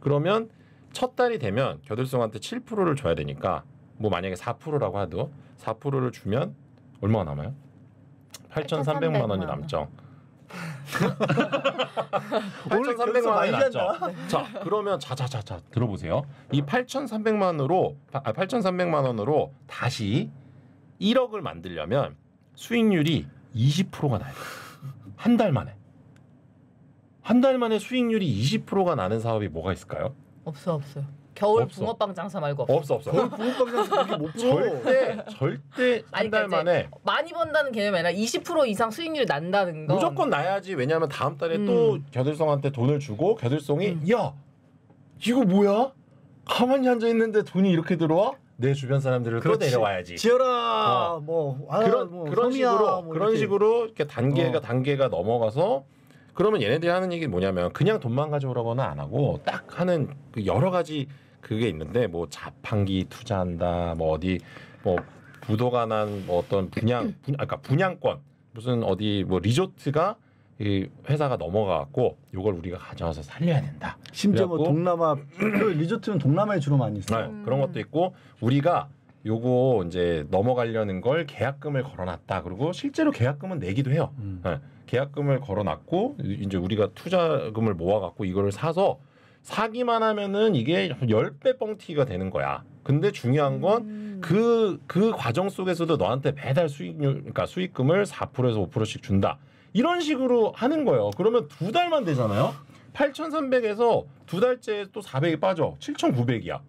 B: 그러면 첫 달이 되면 겨들송한테 7%를 줘야 되니까 뭐 만약에 4%라고 해도 4%를 주면 얼마가 남아요? 8,300만 원이 남죠. 8,300만 원이 남죠. 자, 그러면 자 들어보세요. 이 8,300만 원으로 다시 1억을 만들려면 수익률이 20%가 나요. 한 달 만에. 한 달 만에 수익률이 20%가 나는 사업이 뭐가 있을까요?
A: 없어요. 겨울
B: 없어.
A: 붕어빵 장사 말고 없어.
C: 겨울 붕어빵 장사 그게 못 풀어.
B: 절대 한 달 만에
A: 많이 번다는 개념이 아니라 20% 이상 수익률이 난다는 거.
B: 무조건 나야지. 왜냐하면 다음 달에 또 겨들송한테 돈을 주고 겨들송이 야 이거 뭐야? 가만히 앉아 있는데 돈이 이렇게 들어와? 내 주변 사람들을 또 내려와야지.
C: 지어라
B: 그런 식으로 이렇게 단계가 넘어가서. 그러면 얘네들이 하는 얘기 뭐냐면 그냥 돈만 가져오라고는 안 하고 딱 하는 그 여러 가지 그게 있는데 뭐 자판기 투자한다, 뭐 어디 뭐 부도가 난 뭐 어떤 분양권 무슨 어디 뭐 리조트가 이 회사가 넘어가갖고 이걸 우리가 가져와서 살려야 된다.
C: 심지어 뭐 동남아 그 리조트는 동남아에 주로 많이 있어요.
B: 네, 그런 것도 있고 우리가 요거 이제 넘어가려는 걸 계약금을 걸어놨다. 그리고 실제로 계약금은 내기도 해요. 네, 계약금을 걸어놨고 이제 우리가 투자금을 모아갖고 이거를 사서 사기만 하면은 이게 10배 뻥튀기가 되는 거야. 근데 중요한 건 그 과정 속에서도 너한테 매달 그러니까 수익금을 4%에서 5%씩 준다. 이런 식으로 하는 거예요. 그러면 두 달만 되잖아요. 8,300에서 두 달째 또 400이 빠져. 7,900이야.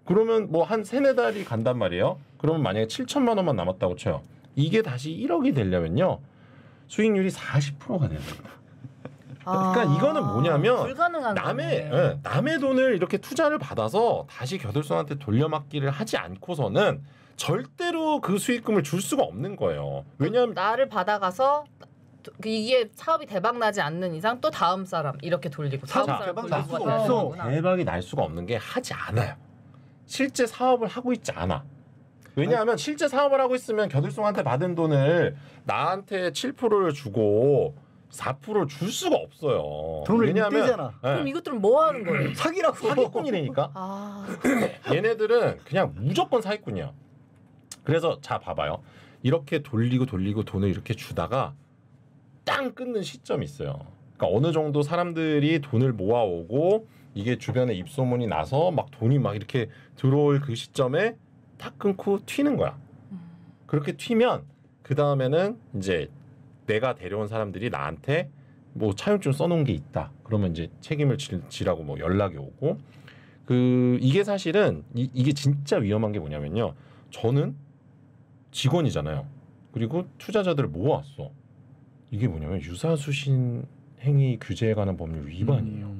B: 그러면 뭐 한 3~4달이 간단 말이에요. 그러면 만약에 7천만 원만 남았다고 쳐요. 이게 다시 1억이 되려면요. 수익률이 40%가 돼야 됩니다. 그러니까 이거는 뭐냐면
A: 불가능한
B: 남의 돈을 이렇게 투자를 받아서 다시 겨들송한테 돌려막기를 하지 않고서는 절대로 그 수익금을 줄 수가 없는 거예요. 왜냐하면
A: 나를 받아가서 이게 사업이 대박 나지 않는 이상 또 다음 사람 이렇게 돌리고 다음 사람
C: 대박
A: 돌리고
C: 날 수가
A: 되는
C: 없어.
A: 거구나.
B: 대박이 날 수가 없는 게 하지 않아요. 실제 사업을 하고 있지 않아. 왜냐하면 실제 사업을 하고 있으면 겨들송한테 받은 돈을 나한테 7%를 주고 4%를 줄 수가 없어요.
C: 돈을 떼잖아.
A: 그럼 이것들은 뭐 하는 거예요?
C: 사기라고.
B: 사기꾼이라니까. 얘네들은 그냥 무조건 사기꾼이야. 그래서 자 봐봐요. 이렇게 돌리고 돈을 이렇게 주다가 땅 끊는 시점이 있어요. 그러니까 어느 정도 사람들이 돈을 모아오고 이게 주변에 입소문이 나서 막 돈이 막 이렇게 들어올 그 시점에 탁 끊고 튀는 거야. 그렇게 튀면 그 다음에는 이제 내가 데려온 사람들이 나한테 뭐 차용증 써놓은 게 있다. 그러면 이제 책임을 지라고 뭐 연락이 오고 이게 사실은 이게 진짜 위험한 게 뭐냐면요. 저는 직원이잖아요. 그리고 투자자들을 모아왔어. 이게 뭐냐면 유사수신 행위 규제에 관한 법률 위반이에요.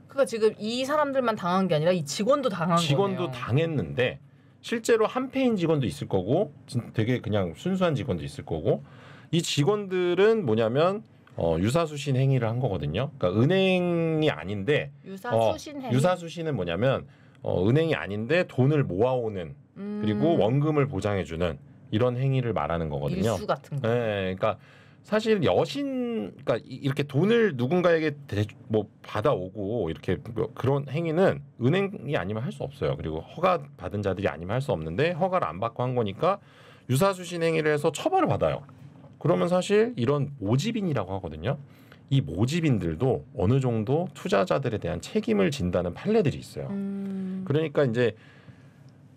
A: 그러니까 지금 이 사람들만 당한 게 아니라 이 직원도 당한 거예요.
B: 직원도 당했는데 실제로 한패인 직원도 있을 거고 되게 그냥 순수한 직원도 있을 거고 이 직원들은 뭐냐면 유사수신 행위를 한 거거든요. 그러니까 은행이 아닌데
A: 유사수신 행위.
B: 유사수신은 뭐냐면 은행이 아닌데 돈을 모아오는 그리고 원금을 보장해주는 이런 행위를 말하는 거거든요.
A: 일수 같은 거.
B: 네, 그러니까 사실 여신, 그러니까 이렇게 돈을 누군가에게 뭐 받아오고 이렇게 뭐 그런 행위는 은행이 아니면 할 수 없어요. 그리고 허가 받은 자들이 아니면 할 수 없는데 허가를 안 받고 한 거니까 유사수신 행위를 해서 처벌을 받아요. 그러면 사실 이런 모집인이라고 하거든요. 이 모집인들도 어느 정도 투자자들에 대한 책임을 진다는 판례들이 있어요. 그러니까 이제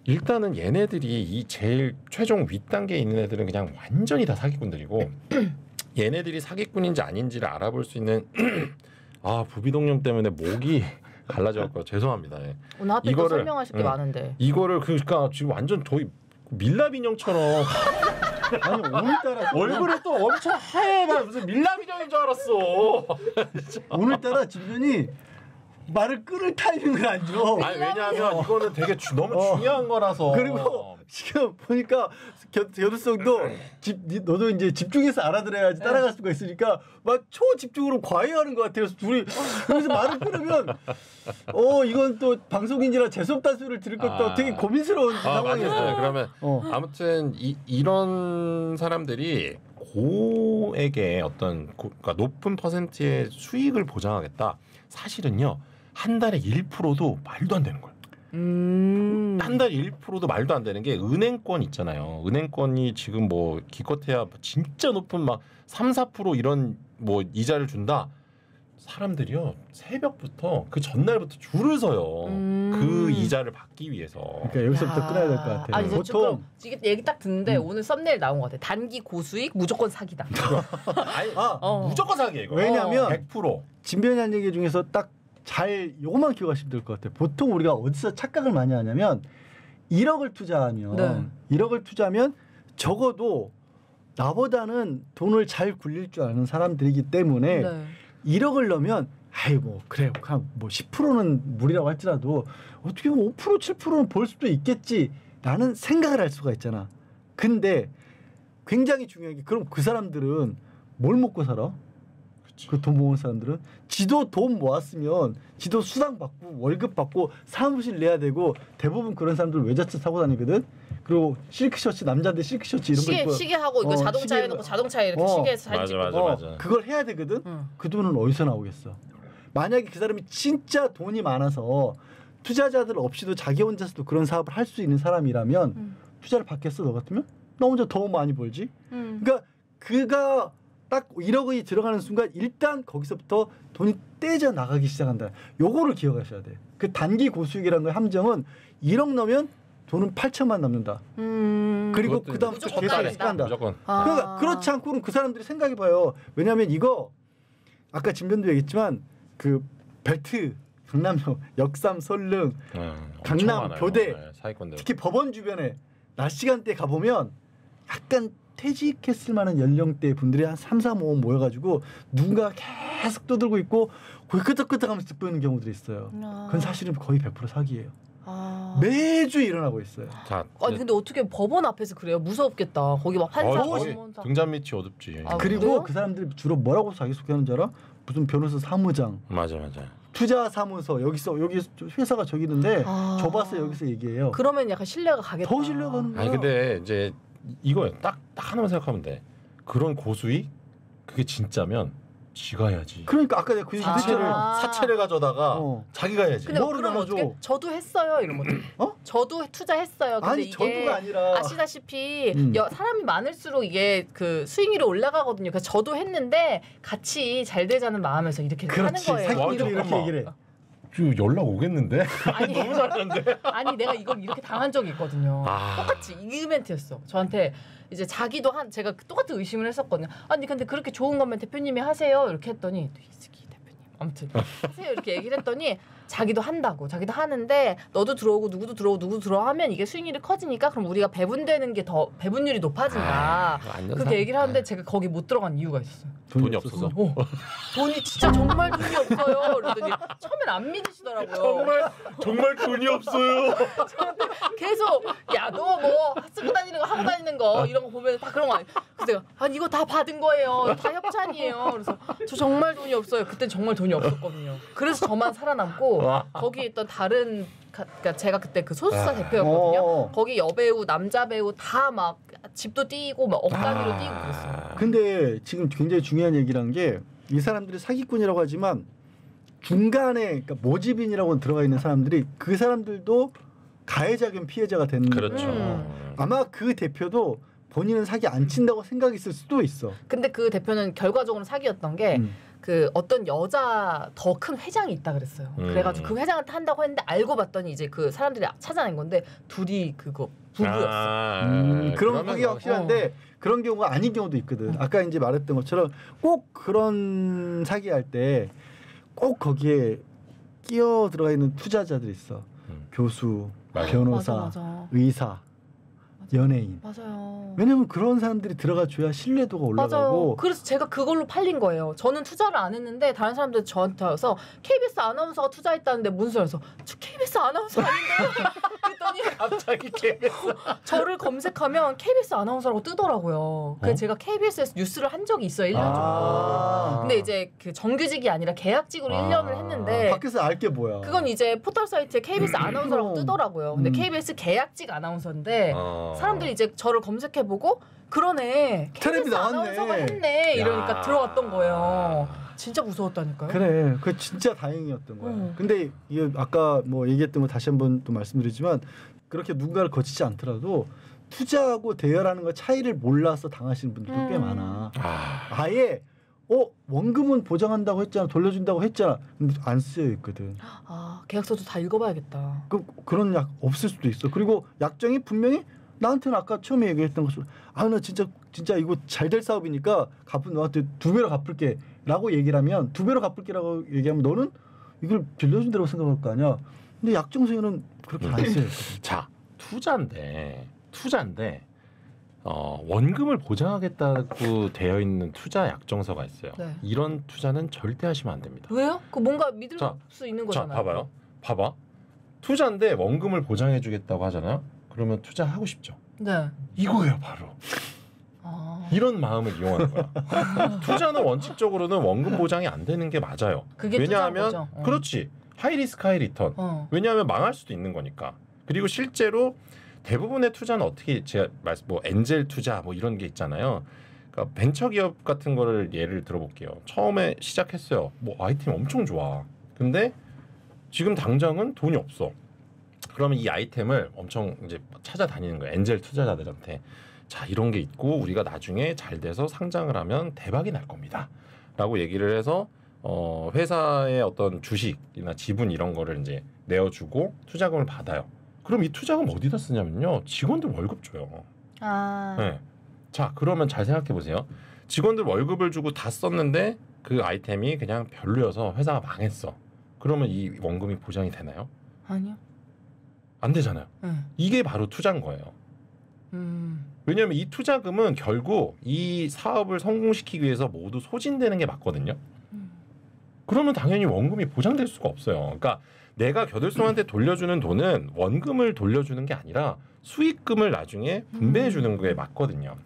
B: 일단은 얘네들이 이 제일 최종 윗단계에 있는 애들은 그냥 완전히 다 사기꾼들이고 얘네들이 사기꾼인지 아닌지를 알아볼 수 있는 아 부비동염 때문에 목이 갈라져갖고 죄송합니다. 예.
A: 오늘 하필 또 설명하실 게 많은데
B: 이거를 그러니까 지금 완전 거의 밀랍 인형처럼
C: 아니 오늘따라
B: 얼굴이 또 엄청 하얘 무슨 밀랍 인형인 줄 알았어.
C: 오늘따라 진변이 말을 끊을 타이밍을 안 줘.
B: 아니 왜냐하면 이거는 되게 너무 중요한 거라서.
C: 그리고 지금 보니까 겨드성도 너도 이제 집중해서 알아들어야지 따라갈 수가 있으니까 막 초집중으로 과외하는 것 같아요. 둘이 그래서 말을 끊으면 이건 또 방송인이라 재수없다는 소리를 들을 것도 되게 고민스러운 상황이었어요.
B: 그러면 아무튼 이런 사람들이 고에게 어떤 그러니까 높은 퍼센트의 수익을 보장하겠다. 사실은요 한 달에 1%도 말도 안 되는 거예요. 한 달에 1%도 말도 안 되는 게 은행권 있잖아요. 은행권이 지금 뭐 기껏해야 진짜 높은 막 3, 4% 이런 뭐 이자를 준다. 사람들이요 새벽부터 그 전날부터 줄을 서요. 그 이자를 받기 위해서.
C: 그러니까 여기서부터 끊어야 될 것 같아요.
A: 아니, 보통 이게 얘기 딱 듣는데 오늘 썸네일 나온 것 같아. 단기 고수익 무조건 사기다.
B: 아니, 무조건 사기예요. 이거.
C: 왜냐하면
B: 100%.
C: 진변이 한 얘기 중에서 딱 잘 요것만 기억하시면 될 것 같아요. 보통 우리가 어디서 착각을 많이 하냐면 1억을 투자하면 1억을 투자하면 적어도 나보다는 돈을 잘 굴릴 줄 아는 사람들이기 때문에 1억을 넣으면 아이 뭐 그래 그냥 뭐 10%는 무리라고 할지라도 어떻게 보면 5% 7%는 벌 수도 있겠지라는 생각을 할 수가 있잖아. 근데 굉장히 중요한 게 그럼 그 사람들은 뭘 먹고 살아? 그 돈 모은 사람들은 지도 돈 모았으면 지도 수당 받고 월급 받고 사무실 내야 되고 대부분 그런 사람들 외제차 타고 다니거든. 그리고 실크 셔츠 남자들 실크 셔츠 이런 거 입고
A: 시계 하고 이거 자동차에 놓고 자동차에 이렇게 시계에서 사진 찍고
B: 맞아.
C: 그걸 해야 되거든. 그 돈은 어디서 나오겠어? 만약에 그 사람이 진짜 돈이 많아서 투자자들 없이도 자기 혼자서도 그런 사업을 할 수 있는 사람이라면 투자를 받겠어 너 같으면? 나 혼자 더 많이 벌지. 그러니까 그가 딱 1억이 들어가는 순간 일단 거기서부터 돈이 떼져 나가기 시작한다. 요거를 기억하셔야 돼. 그 단기 고수익이라는 거의 함정은 1억 넣으면 돈은 8천만 남는다. 그리고 그다음부터 계속 간다. 그러니까 그렇지 않고는 그 사람들이 생각해봐요. 왜냐하면 이거 아까 진변도 얘기했지만 그 벨트 강남역, 역삼, 설릉, 강남, 교대 특히 법원 주변에 낮 시간대 가보면 약간 퇴직했을 만한 연령대 분들이 한 3, 4, 5 모여가지고 누군가 계속 떠들고 있고 거기 끄덕끄덕하면서 듣고 있는 경우들이 있어요. 그건 사실은 거의 100% 사기예요. 매주 일어나고 있어요.
A: 아니 근데 어떻게 법원 앞에서 그래요? 무섭겠다. 거기 막 판사
B: 등잔 밑이 어둡지.
C: 그리고
A: 그래요?
C: 그 사람들이 주로 뭐라고 자기소개하는 줄 알아? 무슨 변호사 사무장.
B: 맞아.
C: 투자사무소 여기 회사가 저기 있는데 줘봐서 여기서 얘기해요.
A: 그러면 약간 신뢰가 가겠다.
C: 더 신뢰가 가는 거야.
B: 아니 근데 이제 이거예요. 딱 하나만 생각하면 돼. 그런 고수익 그게 진짜면 지가 해야지.
C: 그러니까 아까 내가 그 얘기
B: 사채를 가져다가 자기가 해야지.
A: 근데 그럼 어떻게? 저도 했어요 이런 거. 저도 투자했어요. 근데
C: 아니
A: 이게
C: 저도가 아니라
A: 아시다시피 사람이 많을수록 이게 그 수익률이 올라가거든요. 그래서 저도 했는데 같이 잘 되자는 마음에서 이렇게 하는 거예요.
C: 사기꾼들이 이렇게 얘기를 해.
B: 연락 오겠는데?
A: 아니,
B: 너무 잘하는데?
A: 아니 내가 이걸 이렇게 당한 적이 있거든요. 똑같이 이 이벤트였어. 저한테 이제 자기도 제가 똑같은 의심을 했었거든요. 아니 근데 그렇게 좋은 거면 대표님이 하세요 이렇게 했더니 이스키 대표님 아무튼 하세요 이렇게 얘기를 했더니 자기도 한다고. 자기도 하는데 너도 들어오고 누구도 들어오고 하면 이게 수익률이 커지니까 그럼 우리가 배분되는 게 더 배분율이 높아진다. 그렇게 얘기를 하는데 제가 거기 못 들어간 이유가 있었어요.
B: 돈이 없어서?
A: 돈이 진짜 정말 돈이 없어요. 그러더니 처음엔 안 믿으시더라고요.
B: 정말 돈이 없어요.
A: 저한테 계속 야 너 뭐 쓰고 다니는 거 하고 다니는 거 이런 거 보면 다 그런 거 아니에요. 그래서 내가 아니 이거 다 받은 거예요. 다 협찬이에요. 그래서 저 정말 돈이 없어요. 그때 정말 돈이 없었거든요. 그래서 저만 살아남고 거기 있던 다른 그러니까 제가 그때 그 소속사 대표였거든요. 거기 여배우, 남자 배우 다 막 집도 띄고 막 억 단위로 띄고 그랬어요.
C: 근데 지금 굉장히 중요한 얘기란 게 이 사람들이 사기꾼이라고 하지만 중간에 그러니까 모집인이라고 들어가 있는 사람들이 그 사람들도 가해자 겸 피해자가 되는
B: 그렇죠.
C: 아마 그 대표도 본인은 사기 안 친다고 생각했을 수도 있어.
A: 근데 그 대표는 결과적으로 사기였던 게 그 어떤 여자 더 큰 회장이 있다 그랬어요. 그래가지고 그 회장한테 한다고 했는데 알고 봤더니 이제 그 사람들이 찾아낸 건데 둘이 그거 부부였어.
C: 그런 사기가 확실한데 그런 경우가 아닌 경우도 있거든. 아까 이제 말했던 것처럼 꼭 그런 사기할 때 꼭 거기에 끼어 들어가 있는 투자자들이 있어. 교수,
B: 맞아.
C: 변호사,
A: 맞아.
C: 의사, 연예인.
A: 맞아요.
C: 왜냐면 그런 사람들이 들어가줘야 신뢰도가 올라가고.
A: 맞아요. 그래서 제가 그걸로 팔린 거예요. 저는 투자를 안 했는데 다른 사람들 저한테 와서 KBS 아나운서가 투자했다는데 무슨 소리여서 저 KBS 아나운서 아닌데요? 그랬더니
B: 갑자기 KBS
A: 저를 검색하면 KBS 아나운서라고 뜨더라고요. 그래서 제가 KBS에서 뉴스를 한 적이 있어요. 1년 정도. 근데 이제 그 정규직이 아니라 계약직으로 1년을 했는데
C: 밖에서 알게 뭐야.
A: 그건 이제 포털 사이트에 KBS 아나운서라고 뜨더라고요. 근데 KBS 계약직 아나운서인데 사람들이 이제 저를 검색해보고 그러네 KBS 아나운서가 했네 이러니까 들어갔던 거예요. 진짜 무서웠다니까요.
C: 그래, 그 진짜 다행이었던 거야. 근데 이게 아까 뭐 얘기했던 거 다시 한번 또 말씀드리지만 그렇게 누군가를 거치지 않더라도 투자하고 대여라는 거 차이를 몰라서 당하시는 분들도 꽤 많아. 아예 원금은 보장한다고 했잖아, 돌려준다고 했잖아. 근데 안 쓰여 있거든.
A: 계약서도 다 읽어봐야겠다.
C: 그런 약 없을 수도 있어. 그리고 약정이 분명히 나한테는 아까 처음에 얘기했던 것처럼 나 진짜 이거 잘 될 사업이니까 너한테 2배로 갚을게라고 얘기를 하면 2배로 갚을게라고 얘기하면 너는 이걸 빌려준다고 생각할 거 아니야. 근데 약정서에는 그렇게 안 써요.
B: 자, 투자인데 원금을 보장하겠다고 되어 있는 투자 약정서가 있어요.
A: 네.
B: 이런 투자는 절대 하시면 안 됩니다.
A: 왜요? 그 뭔가 믿을 수 있는 거잖아요.
B: 자, 봐봐. 투자인데 원금을 보장해주겠다고 하잖아요. 그러면 투자하고 싶죠.
A: 네.
B: 이거예요, 바로. 이런 마음을 이용하는 거야. 투자는 원칙적으로는 원금 보장이 안 되는 게 맞아요.
A: 그게
B: 왜냐하면 그렇지. 하이 리스크 하이 리턴. 왜냐하면 망할 수도 있는 거니까. 그리고 실제로 대부분의 투자는 어떻게 제가 뭐 엔젤 투자 뭐 이런 게 있잖아요. 그러니까 벤처 기업 같은 거를 예를 들어볼게요. 처음에 시작했어요. 뭐 아이템 엄청 좋아. 근데 지금 당장은 돈이 없어. 그러면 이 아이템을 엄청 이제 찾아다니는 거예요. 엔젤 투자자들한테. 자, 이런 게 있고 우리가 나중에 잘 돼서 상장을 하면 대박이 날 겁니다. 라고 얘기를 해서 회사의 어떤 주식이나 지분 이런 거를 이제 내어주고 투자금을 받아요. 그럼 이 투자금 어디다 쓰냐면요. 직원들 월급 줘요. 네. 자, 그러면 잘 생각해 보세요. 직원들 월급을 주고 다 썼는데 그 아이템이 그냥 별로여서 회사가 망했어. 그러면 이 원금이 보장이 되나요?
A: 아니요.
B: 안 되잖아요. 이게 바로 투자인 거예요. 왜냐하면 이 투자금은 결국 이 사업을 성공시키기 위해서 모두 소진되는 게 맞거든요. 그러면 당연히 원금이 보장될 수가 없어요. 그러니까 내가 겨들송한테 돌려주는 돈은 원금을 돌려주는 게 아니라 수익금을 나중에 분배해 주는 게 맞거든요.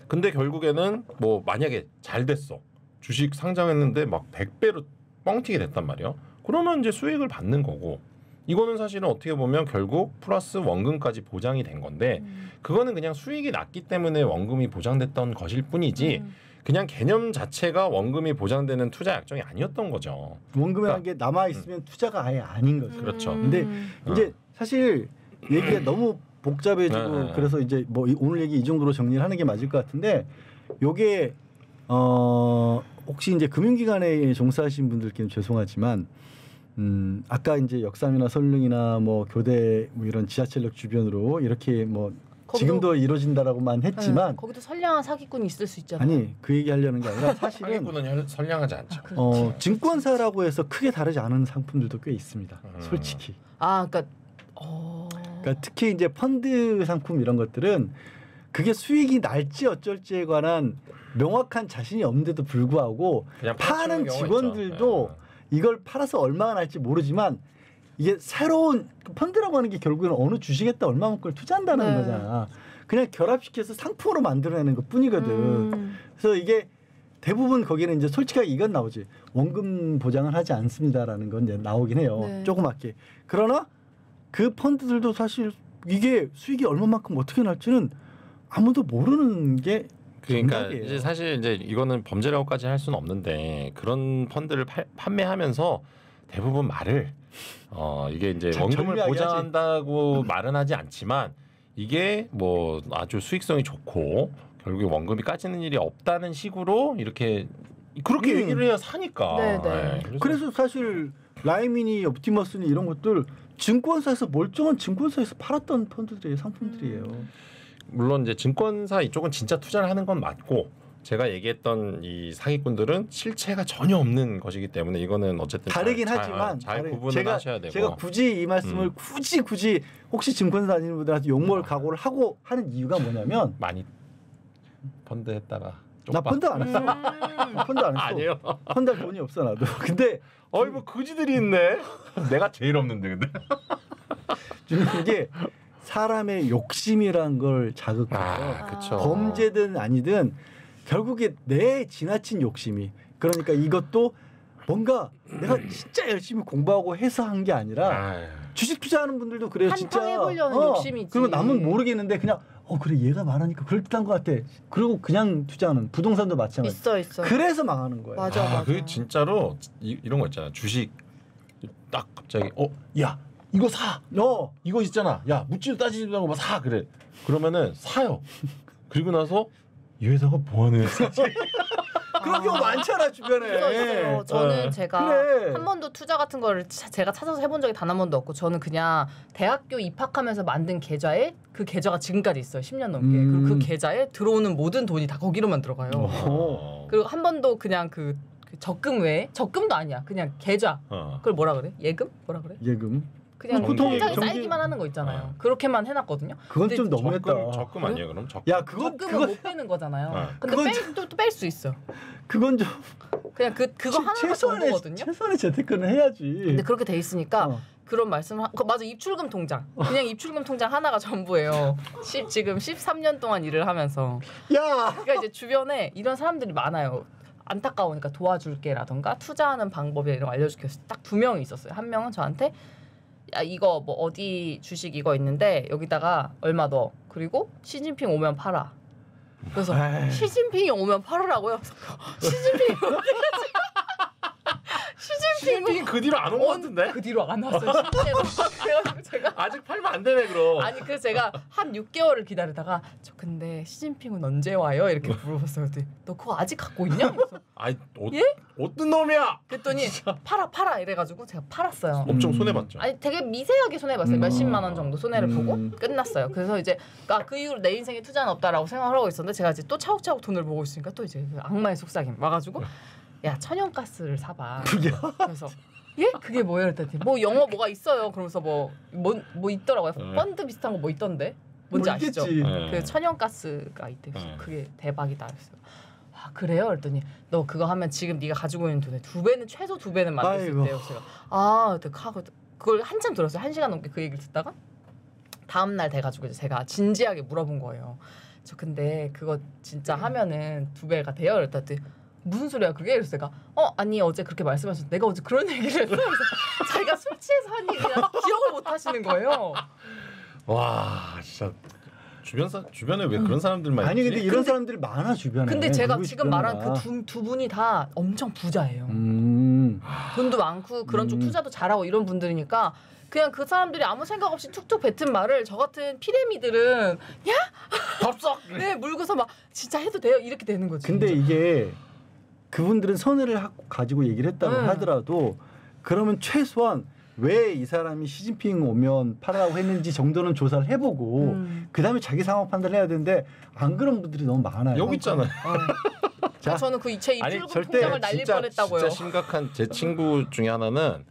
B: 근데 결국에는 뭐 만약에 잘 됐어. 주식 상장했는데 막 100배로 뻥튀기 됐단 말이에요. 그러면 이제 수익을 받는 거고 이거는 사실은 어떻게 보면 결국 플러스 원금까지 보장이 된 건데 그거는 그냥 수익이 났기 때문에 원금이 보장됐던 것일 뿐이지 그냥 개념 자체가 원금이 보장되는 투자 약정이 아니었던 거죠.
C: 원금이라는 게 남아 있으면 투자가 아예 아닌 거죠.
B: 그렇죠.
C: 근데 이제 사실 얘기가 너무 복잡해지고 그래서 이제 뭐 오늘 얘기 이 정도로 정리를 하는 게 맞을 것 같은데 요게 혹시 이제 금융기관에 종사하신 분들께는 죄송하지만 아까 이제 역삼이나 설릉이나 뭐 교대 뭐 이런 지하철역 주변으로 이렇게 뭐 지금도 이루어진다라고만 했지만
A: 거기도 선량한 사기꾼이 있을 수 있잖아요.
C: 아니 그 얘기 하려는 게 아니라 사실은
B: 사기꾼은 선량하지 않죠.
C: 증권사라고 해서 크게 다르지 않은 상품들도 꽤 있습니다. 솔직히.
A: 그러니까
C: 특히 이제 펀드 상품 이런 것들은 그게 수익이 날지 어쩔지에 관한 명확한 자신이 없는데도 불구하고 파는 직원들도 이걸 팔아서 얼마나 날지 모르지만 이게 새로운 펀드라고 하는 게 결국에는 어느 주식에다 얼마만큼 투자한다는 거잖아. 그냥 결합시켜서 상품으로 만들어내는 것 뿐이거든. 그래서 이게 대부분 거기는 이제 솔직하게 이건 나오지. 원금 보장을 하지 않습니다라는 건 이제 나오긴 해요. 조그맣게. 그러나 그 펀드들도 사실 이게 수익이 얼마만큼 어떻게 날지는 아무도 모르는 게
B: 그러니까
C: 정답이에요.
B: 이제 사실 이제 이거는 범죄라고까지 할 수는 없는데 그런 펀드를 판매하면서 대부분 말을 이게 이제
C: 참
B: 원금을
C: 절묘하게
B: 보장한다고 말은 하지 않지만 이게 뭐 아주 수익성이 좋고 결국에 원금이 까지는 일이 없다는 식으로 이렇게 그렇게 얘기를 해야 사니까.
A: 네.
C: 그래서 사실 라이미니, 옵티머스니 이런 것들 증권사에서 멀쩡한 증권사에서 팔았던 펀드들이에요, 상품들이에요.
B: 물론 이제 증권사 이쪽은 진짜 투자를 하는 건 맞고 제가 얘기했던 이 사기꾼들은 실체가 전혀 없는 것이기 때문에 이거는 어쨌든
C: 다르긴 하지만
B: 잘 구분을 하셔야 되고
C: 제가 굳이 이 말씀을 굳이 혹시 증권사 다니는 분들한테 욕먹을 각오를 하고 하는 이유가 뭐냐면
B: 많이 펀드 했다가
C: 나 펀드 안 했어. 펀드 안 했어.
B: 아니에요.
C: 펀드 할 돈이 없어 나도. 근데
B: 뭐 그지들이 있네. 내가 제일 없는데 근데.
C: 중요한 게 사람의 욕심이란 걸 자극해서
B: 그렇죠.
C: 범죄든 아니든 결국에 내 지나친 욕심이 그러니까 이것도 뭔가 내가 진짜 열심히 공부하고 해서 한 게 아니라 주식 투자하는 분들도 그래요. 진짜
A: 한탕 해보려는 욕심이지.
C: 그리고 남은 모르겠는데 그냥 그래 얘가 말하니까 그럴듯한 것 같아. 그리고 그냥 투자하는 부동산도 마찬가지.
A: 있어.
C: 그래서 망하는 거예요.
A: 맞아.
B: 그게 진짜로 이런 거 있잖아. 주식 딱 갑자기 야 이거 사. 이거 있잖아. 야 묻지도 따지지도 않고 막 사 그래. 그러면은 사요. 그리고 나서 이 회사가 뭐 하는 회사지?
C: 그런 경우 많잖아 주변에.
A: 있어요. 저는 제가
C: 그래.
A: 한 번도 투자 같은 거를 제가 찾아서 해본 적이 단 한 번도 없고 저는 그냥 대학교 입학하면서 만든 계좌에 그 계좌가 지금까지 있어요. 10년 넘게. 그리고 그 계좌에 들어오는 모든 돈이 다 거기로만 들어가요. 그리고 한 번도 그냥 그 적금 외에 적금도 아니야. 그냥 계좌. 그걸 뭐라 그래? 예금? 뭐라 그래?
C: 예금.
A: 그냥
B: 보통
A: 통장에
C: 정기-
A: 쌓이기만 하는 거 있잖아요. 그렇게만 해놨거든요.
C: 그건
A: 근데
C: 좀 너무했다.
B: 적금 아니에요 그럼? 적금.
C: 야 그건
A: 적금은 못 빼는 거잖아요. 근데
C: 그건
A: 또 뺄 수 있어.
C: 그건 좀
A: 그냥 그거 하나가 전부거든요.
C: 최소한의 재테크는 해야지.
A: 근데 그렇게 돼 있으니까 그런 말씀을 맞아 입출금 통장 그냥 입출금 통장 하나가 전부예요. 지금 13년 동안 일을 하면서
C: 야
A: 그러니까 이제 주변에 이런 사람들이 많아요. 안타까우니까 도와줄게라던가 투자하는 방법이나 이런 거 알려줄게 딱 2명이 있었어요. 한 명은 저한테 야 이거 뭐 어디 주식 이거 있는데 여기다가 얼마 넣어 그리고 시진핑 오면 팔아. 그래서
C: 에이.
A: 시진핑이 오면 팔으라고요. 시진핑이
B: 시진핑 그 뒤로 안 온 것 같은데?
A: 그 뒤로 안 왔어요. 실제로. 그래가지고 제가
B: 아직 팔면 안 되네 그럼.
A: 아니 그래서 제가 한 6개월을 기다리다가 저 근데 시진핑은 언제 와요? 이렇게 물어봤어요. 그랬더니 너 그거 아직 갖고 있냐? 그래서
B: 아이
A: 예?
B: 어떤 놈이야?
A: 그랬더니 팔아 이래가지고 제가 팔았어요.
B: 엄청 손해 봤죠.
A: 아니 되게 미세하게 손해봤어요. 몇십만 원 정도 손해를 보고 끝났어요. 그래서 이제 그 이후로 내 인생에 투자는 없다라고 생각을 하고 있었는데 제가 이제 또 차곡차곡 돈을 모으고 있으니까 또 이제 그 악마의 속삭임 와가지고 야 천연가스를 사봐. 그래서 예? 그게 뭐예요? 그랬더니 뭐 영어 뭐가 있어요. 그러면서 뭐 있더라고요. 펀드 비슷한 거 뭐 있던데 뭔지 아시죠? 그 천연가스가 있대. 그게 대박이다. 그랬어요. 아 그래요? 그랬더니 너 그거 하면 지금 네가 가지고 있는 돈의 2배는 최소 2배는 만들 수 있대요. 제가 그걸 한참 들었어요. 1시간 넘게 그 얘기를 듣다가 다음 날 돼가지고 이제 제가 진지하게 물어본 거예요. 저 근데 그거 진짜 하면은 2배가 돼요? 그랬더니 무슨 소리야 그게? 그래서 내가 아니 어제 그렇게 말씀하셨는데 내가 어제 그런 얘기를 했어요. 그래서 자기가 술 취해서 한 얘기를 기억을 못 하시는 거예요.
B: 와 진짜 주변에 왜 그런 사람들만
C: 아니
B: 있지?
C: 근데 이런 사람들이 많아 주변에.
A: 근데 제가
C: 누구
A: 지금
C: 주변에나.
A: 말한 그 두 분이 다 엄청 부자예요. 돈도 많고 그런 쪽 투자도 잘하고 이런 분들이니까 그냥 그 사람들이 아무 생각 없이 툭툭 뱉은 말을 저 같은 피레미들은 야
B: 덥석.
A: 네 물고서 막 진짜 해도 돼요 이렇게 되는 거지.
C: 근데 이게 그분들은 선의를 가지고 얘기를 했다고 하더라도 그러면 최소한 왜 이 사람이 시진핑 오면 팔아라고 했는지 정도는 조사를 해보고 그다음에 자기 상황 판단을 해야 되는데 안 그런 분들이 너무 많아요.
B: 여기 있잖아요.
A: 자, 저는 제 입출금
C: 절대
A: 통장을 날릴 뻔했다고요.
B: 진짜 심각한 제 친구 중에 하나는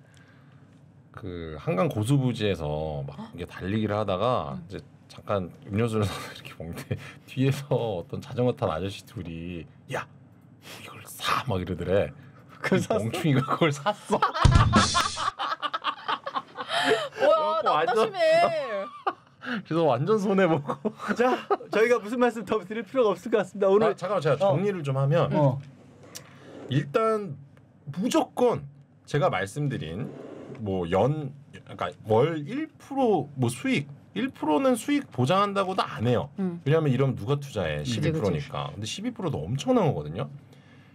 B: 그 한강 고수부지에서 막 이게 달리기를 하다가 이제 잠깐 음료수를 사서 이렇게 먹는데 뒤에서 어떤 자전거 탄 아저씨 둘이 야 이걸 사 막 이러더래.
C: 그걸 샀어?
B: 멍충이가 그걸 샀어.
A: 뭐야 나보다 심해.
B: 그래서 완전 손해 보고.
C: 자 저희가 무슨 말씀 더 드릴 필요가 없을 것 같습니다. 오늘
B: 잠깐만 제가 정리를 좀 하면 일단 무조건 제가 말씀드린 뭐 그러니까 월 1% 뭐 수익 1%는 수익 보장한다고도 안 해요. 왜냐하면 이러면 누가 투자해? 12%니까. 근데 12%도 엄청난 거거든요.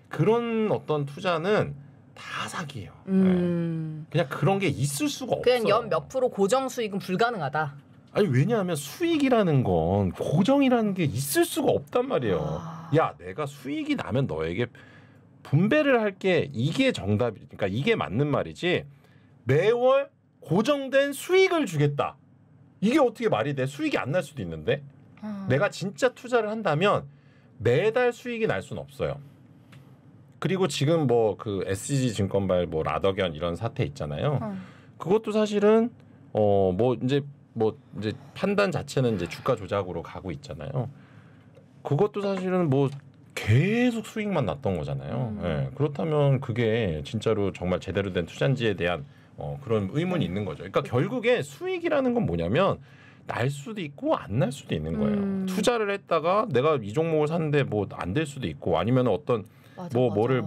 B: 그런 어떤 투자는 다 사기예요. 그냥 그런 게 있을 수가 없어요.
A: 그냥 연 몇 프로 고정 수익은 불가능하다.
B: 아니 왜냐하면 수익이라는 건 고정이라는 게 있을 수가 없단 말이에요. 야 내가 수익이 나면 너에게 분배를 할게 이게 정답이 그러니까 이게 맞는 말이지 매월 고정된 수익을 주겠다. 이게 어떻게 말이 돼? 수익이 안 날 수도 있는데 내가 진짜 투자를 한다면 매달 수익이 날 수는 없어요. 그리고 지금 뭐 그 SCG 증권발 뭐 라더견 이런 사태 있잖아요. 그것도 사실은 뭐 이제 판단 자체는 이제 주가 조작으로 가고 있잖아요. 그것도 사실은 뭐 계속 수익만 났던 거잖아요. 예, 그렇다면 그게 진짜로 정말 제대로 된 투자인지에 대한 그런 의문이 있는 거죠. 그러니까 결국에 수익이라는 건 뭐냐면 날 수도 있고 안 날 수도 있는 거예요. 투자를 했다가 내가 이 종목을 샀는데 뭐 안 될 수도 있고 아니면 어떤 뭐를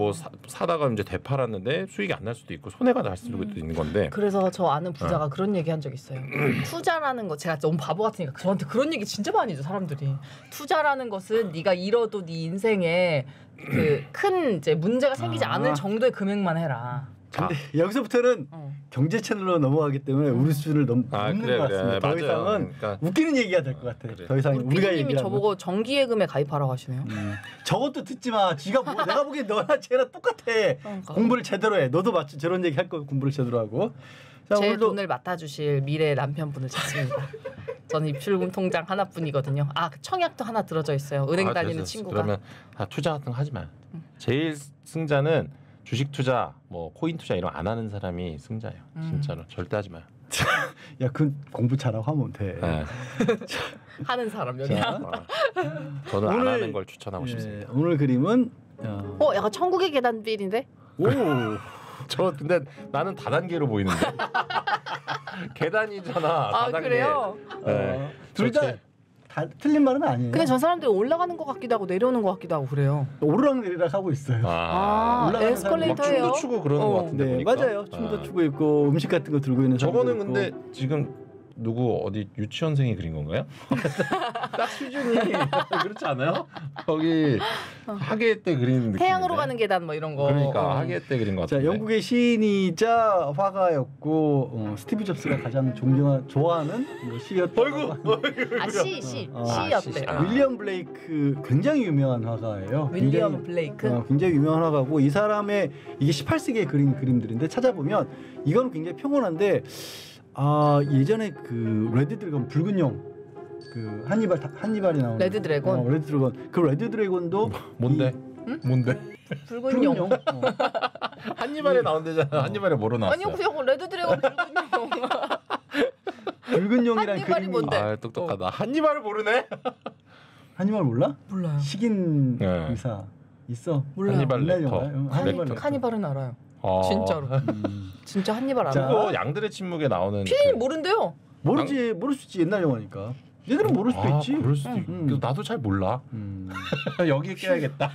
B: 사다가 이제 되팔았는데 수익이 안 날 수도 있고 손해가 날 수도 있는 건데.
A: 그래서 저 아는 부자가 그런 얘기 한 적 있어요. 투자라는 거 제가 너무 바보 같으니까 저한테 그런 얘기 진짜 많이 해줘 사람들이. 투자라는 것은 네가 잃어도 네 인생에 그 큰 이제 문제가 생기지 않을 정도의 금액만 해라.
C: 근데 여기서부터는 경제 채널로 넘어가기 때문에 우리 수준을 넘는 것 같습니다. 더 이상은 그러니까. 웃기는 얘기가 될 것 같아요. 그래. 더 이상 우리가
A: 얘기하면 저보고 정기예금에 가입하라고 하시네요.
C: 저것도 듣지 마. 지가 뭐 내가 보기엔 너나 쟤랑 똑같아. 공부를 제대로 해. 너도 마치 저런 얘기 할 거 공부를 제대로 하고. 자,
A: 제
C: 오늘도
A: 돈을 맡아주실 미래 남편분을 찾습니다. 저는 입출금 통장 하나뿐이거든요. 청약도 하나 들어져 있어요. 은행 다니는 친구가.
B: 그러면 투자 같은 거 하지 마. 제일 승자는 주식 투자, 뭐 코인 투자 이런 안 하는 사람이 승자예요. 진짜로 절대 하지 마요.
C: 야, 그 공부 잘하고 하면 돼.
B: 네.
A: 하는 사람 여기야.
B: 저는 안 하는 걸 추천하고 싶습니다.
C: 오늘 그림은
A: 약간 천국의 계단 빌인데?
C: 오.
B: 저 근데 나는 다단계로 보이는데. 계단이잖아. 다단계.
A: 그래요?
B: 네.
C: 둘 다 틀린 말은 아니에요.
A: 근데 저 사람들이 올라가는 것 같기도 하고 내려오는 것 같기도 하고 그래요.
C: 오르락내리락 하고 있어요.
A: 에스컬레이터예요.
B: 춤도 추고 그러는 것 같은데.
C: 네,
B: 보니까.
C: 맞아요. 춤도 추고 있고 음식 같은 거 들고 있는 사람도
B: 저거는
C: 있고.
B: 근데 지금 누구 어디 유치원생이 그린 건가요? 딱 수준이 그렇지 않아요? 거기 학예 때 그린 느낌.
A: 태양으로 가는 계단 뭐 이런 거.
B: 그러니까 학예 때 그린 것 같은데.
C: 자, 영국의 시인이자 화가였고 스티브 잡스가 가장 좋아하는 시였다고.
A: 시였대.
C: 윌리엄 블레이크 굉장히 유명한 화가예요.
A: 윌리엄 블레이크.
C: 굉장히 유명한 화가고 이 사람의 이게 18세기에 그린 그림들인데 찾아보면 이거는 굉장히 평온한데 예전에 그 레드 드래곤 붉은 용 그 한니발이 나오는
A: 레드 드래곤.
C: 레드 드래곤 그 레드 드래곤도
B: 뭔데? 뭔데?
A: 붉은 용.
B: 한니발에 나온대잖아. 한니발에 뭐로 나왔어?
A: 아니요, 그냥 레드 드래곤 붉은 용.
C: 붉은 용이란
A: 한니발이
C: 그림이
A: 뭔데?
B: 똑똑하다. 한니발을 모르네?
C: 한니발 몰라?
A: 몰라요.
C: 식인 의사 있어.
A: 몰라요.
B: 한니발 렉터.
A: 한니발은 알아요. 진짜로. 진짜 한니발 알아요.
B: 그거 양들의 침묵에 나오는.
A: 피디님 모른대요.
C: 모르지, 모를 수 있지. 옛날 영화니까. 얘들은 모를 수도 있지.
B: 그럴 수도 있고. 나도 잘 몰라. 여기에 껴야겠다.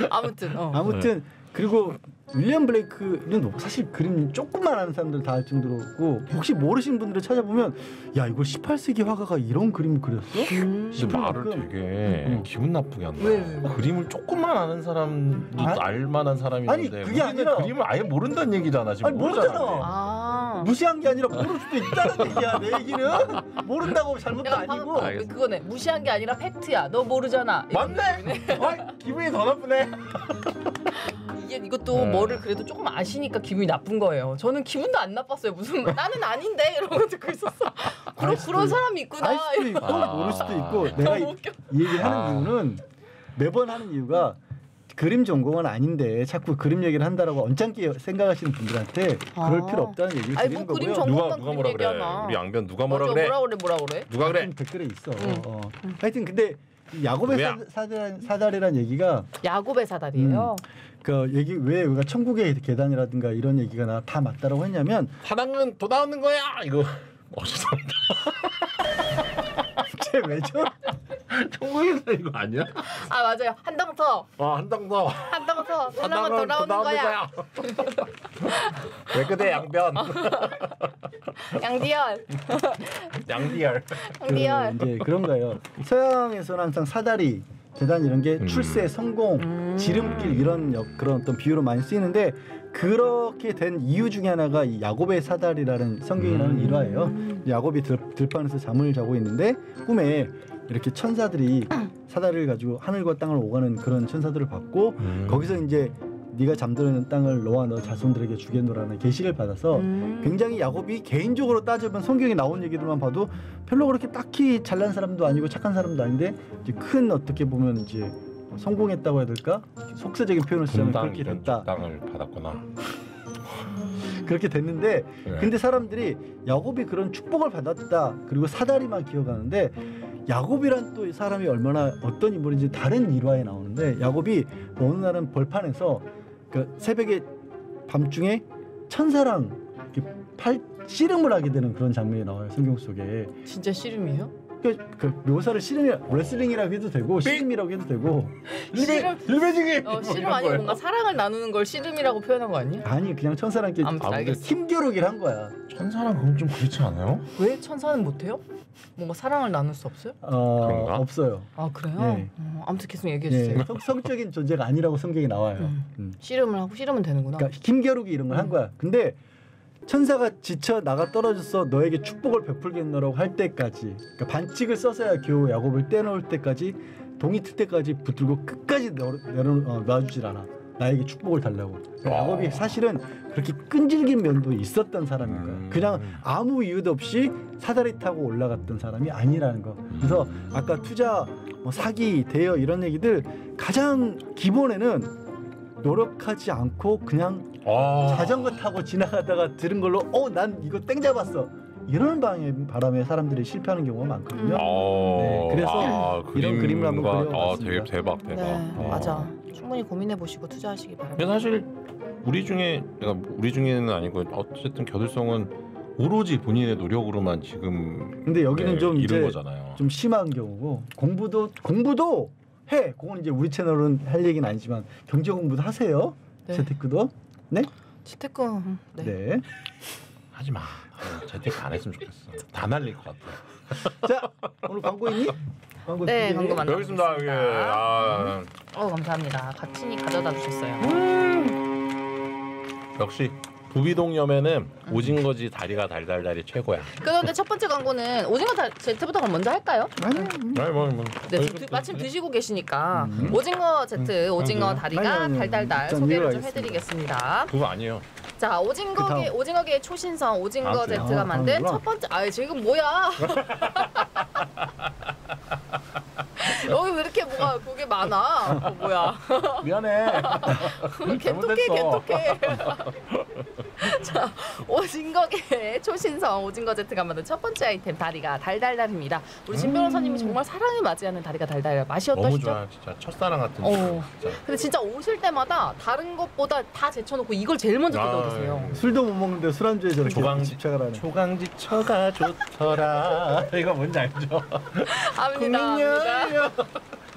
A: 아무튼
C: 그리고 윌리엄 블레이크는 사실 그림 조금만 아는 사람들 다 알 정도로고 혹시 모르시는 분들을 찾아보면 야 이거 18세기 화가가 이런 그림을 그렸어?
B: 근데 말을 되게 기분 나쁘게 한다. 왜? 그림을 조금만 아는 사람도 알만한 사람이 있는데
C: 아니 그게 아니라
B: 그림을 아예 모른다는 얘기잖아. 지금
C: 모르잖아. 무시한 게 아니라 모를 수도 있다는 얘기야. 내 얘기는 모른다고 잘못도 아니고
A: 그거네. 무시한 게 아니라 팩트야. 너 모르잖아.
B: 맞네. 기분이 더 나쁘네.
A: 이것도 뭐를 그래도 조금 아시니까 기분이 나쁜 거예요. 저는 기분도 안 나빴어요. 무슨 나는 아닌데 이러고 듣고 있었어. 그런 사람이 있구나.
C: 알 수도 있고 모를 수도 있고 내가 이 얘기를 하는 이유는 매번 하는 이유가 그림 전공은 아닌데 자꾸 그림 얘기를 한다라고 언짢게 생각하시는 분들한테 그럴 필요 없다는 얘기를 드리는 거고요.
A: 그림 전공만
B: 누가 뭐라 그래? 우리 양변 누가 뭐라 그래?
A: 뭐라 그래?
B: 누가 그래?
C: 댓글에 있어. 하여튼 근데 야곱의 사다리란 얘기가
A: 야곱의 사다리예요.
C: 그 얘기 왜 우리가 천국의 계단이라든가 이런 얘기가 다 맞다라고 했냐면
B: 사랑은 도 나오는 거야. 이거 죄송합니다.
C: 쟤 왜죠?
B: 천국에서 이거 아니야?
A: 아 맞아요. 한 당 더.
B: 한 당 더.
A: 한 당 더. 돌아오면 돌아오는 거야.
B: 왜 그대 양변?
A: 양디열.
B: 양디열.
A: 양디열.
C: 이제 그런 거예요. 서양에서는 항상 사다리, 재단 이런 게 출세, 성공, 지름길 이런 그런 어떤 비유로 많이 쓰이는데 그렇게 된 이유 중에 하나가 이 야곱의 사다리라는 성경이라는 일화예요. 야곱이 들판에서 잠을 자고 있는데 꿈에 이렇게 천사들이 사다리를 가지고 하늘과 땅을 오가는 그런 천사들을 봤고 거기서 이제 네가 잠드는 땅을 너와 너 자손들에게 주겠노라는 계시를 받아서 굉장히 야곱이 개인적으로 따지면 성경에 나온 얘기들만 봐도 별로 그렇게 딱히 잘난 사람도 아니고 착한 사람도 아닌데 이제 큰 어떻게 보면 이제 성공했다고 해야 될까? 속세적인 표현을 쓰자면 그렇게 됐다.
B: 땅을 받았구나.
C: 그렇게 됐는데
B: 네.
C: 근데 사람들이 야곱이 그런 축복을 받았다 그리고 사다리만 기억하는데 야곱이란 또 이 사람이 얼마나 어떤 인물인지 다른 일화에 나오는데 야곱이 어느 날은 벌판에서 그 새벽에 밤중에 천사랑 이렇게 씨름을 하게 되는 그런 장면이 나와요 성경 속에.
A: 진짜 씨름이에요?
C: 그 묘사를 레슬링이라고 해도 되고 씨름이라고 해도 되고.
B: 일베지기.
A: 씨름 아니고 뭔가 사랑을 나누는 걸 씨름이라고 표현한 거 아니야?
C: 아니 그냥 천사랑 이렇게
A: 알겠어.
C: 힘겨루기를 한 거야.
B: 천사랑 그럼 좀 그렇지 않아요?
A: 왜 천사는 못해요? 뭔가 사랑을 나눌 수 없어요?
B: 그런가?
C: 없어요.
A: 아 그래요?
C: 네.
A: 아무튼 계속 얘기해 주세요.
C: 네, 성적인 존재가 아니라고 성경에 나와요.
A: 씨름을 하고 씨름은 되는구나.
C: 그러니까 힘겨루기 이런 걸 한 거야. 근데 천사가 지쳐 나가 떨어져서 너에게 축복을 베풀겠노라고 할 때까지 그러니까 반칙을 써서야 겨우 야곱을 떼놓을 때까지 동이 틀 때까지 붙들고 끝까지 놔주질 않아. 나에게 축복을 달라고. 그러니까 야곱이 사실은 그렇게 끈질긴 면도 있었던 사람인 거야. 그냥 아무 이유도 없이 사다리 타고 올라갔던 사람이 아니라는 거. 그래서 아까 투자, 사기, 대여 이런 얘기들 가장 기본에는 노력하지 않고 그냥 자전거 타고 지나가다가 들은 걸로 난 이거 땡 잡았어 이런 바람에 사람들이 실패하는 경우가 많거든요.
B: 네,
C: 그래서 이런 그림을 한번 그려봤습니다.
B: 대박.
A: 네, 맞아. 충분히 고민해 보시고 투자하시기 바랍니다.
B: 근데 사실 우리 중에는 아니고 어쨌든 겨들성은 오로지 본인의 노력으로만 지금
C: 근데 여기는 좀
B: 이룬
C: 이제
B: 거잖아요.
C: 좀 심한 경우고 공부도 해. 그건 이제 우리 채널은 할 얘기는 아니지만 경제 공부도 하세요.
A: 네.
C: 재테크도. 네?
A: 재테크. 네.
C: 네.
B: 하지 마. 재테크 안 했으면 좋겠어. 다 날릴 것 같아.
C: 자, 오늘 광고 있니? 광고
A: 네,
C: 드리니?
A: 광고 만나.
B: 여기 있습니다. 여기.
A: 감사합니다. 가친이 가져다 주셨어요.
B: 역시 부비동염에는 오징거지 다리가 달달달이 최고야.
A: 그런데 첫 번째 광고는 오징어 제트부터 먼저 할까요?
B: 아니 뭐.
A: 네, 마침 드시고 계시니까 오징어 제트, 오징어 다리가
C: 아니.
A: 달달달
C: 일단
A: 소개를 좀
C: 밀어가겠습니다.
A: 해드리겠습니다.
B: 그거 아니에요.
A: 자, 오징어계의 초신성 오징어
B: 그래요?
A: 제트가 만든
C: 그렇구나.
A: 첫 번째. 지금 뭐야? 여기 왜 이렇게 뭐가 그게 많아? 뭐야?
B: 미안해.
A: 개톡해. 자, 오징어계의 초신성 오징어 제트가 만든 첫 번째 아이템 다리가 달달달입니다. 우리 진 변호사님이 정말 사랑을 맞이하는 다리가 달달. 맛이
B: 너무
A: 어떠시죠?
B: 좋아. 진짜 첫사랑 같은. 진짜.
A: 근데 진짜 오실 때마다 다른 것보다 다 제쳐놓고 이걸 제일 먼저 뜯어 드세요.
C: 술도 못 먹는데 술안주에 저렇게 집착을 하네.
B: 조강지처가 좋더라. 이거 뭔지 알죠?
A: 압니다.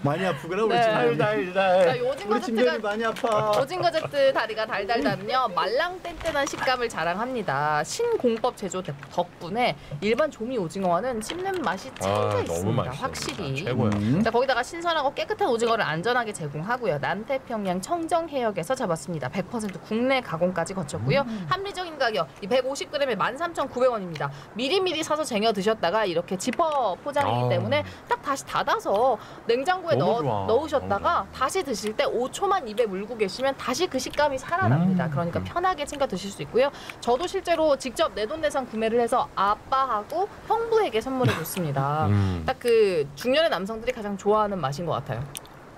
C: 많이 아프구나 우리
A: 네.
C: 친구들.
A: 자, 이 오징어
C: 우리 친구들이
A: 제트가
C: 많이 아파.
A: 오징어 제트 다리가 달달달은요 말랑뗀뗀한 식감을 자랑합니다. 신공법 제조 덕분에 일반 조미 오징어와는 씹는 맛이 차이가
B: 너무
A: 있습니다.
B: 맛있어.
A: 확실히.
B: 최고야.
A: 자, 거기다가 신선하고 깨끗한 오징어를 안전하게 제공하고요. 남태평양 청정 해역에서 잡았습니다. 100% 국내 가공까지 거쳤고요. 합리적인 가격 이 150g에 13,900원입니다. 미리미리 사서 쟁여 드셨다가 이렇게 지퍼 포장이기 때문에 딱 다시 닫아서 냉장고에
B: 너무 좋아.
A: 넣으셨다가 다시 드실 때 5초만 입에 물고 계시면 다시 그 식감이 살아납니다. 그러니까 편하게 챙겨 드실 수 있고요. 저도 실제로 직접 내돈내산 구매를 해서 아빠하고 형부에게 선물해 줬습니다. 딱 그 중년의 남성들이 가장 좋아하는 맛인 것 같아요.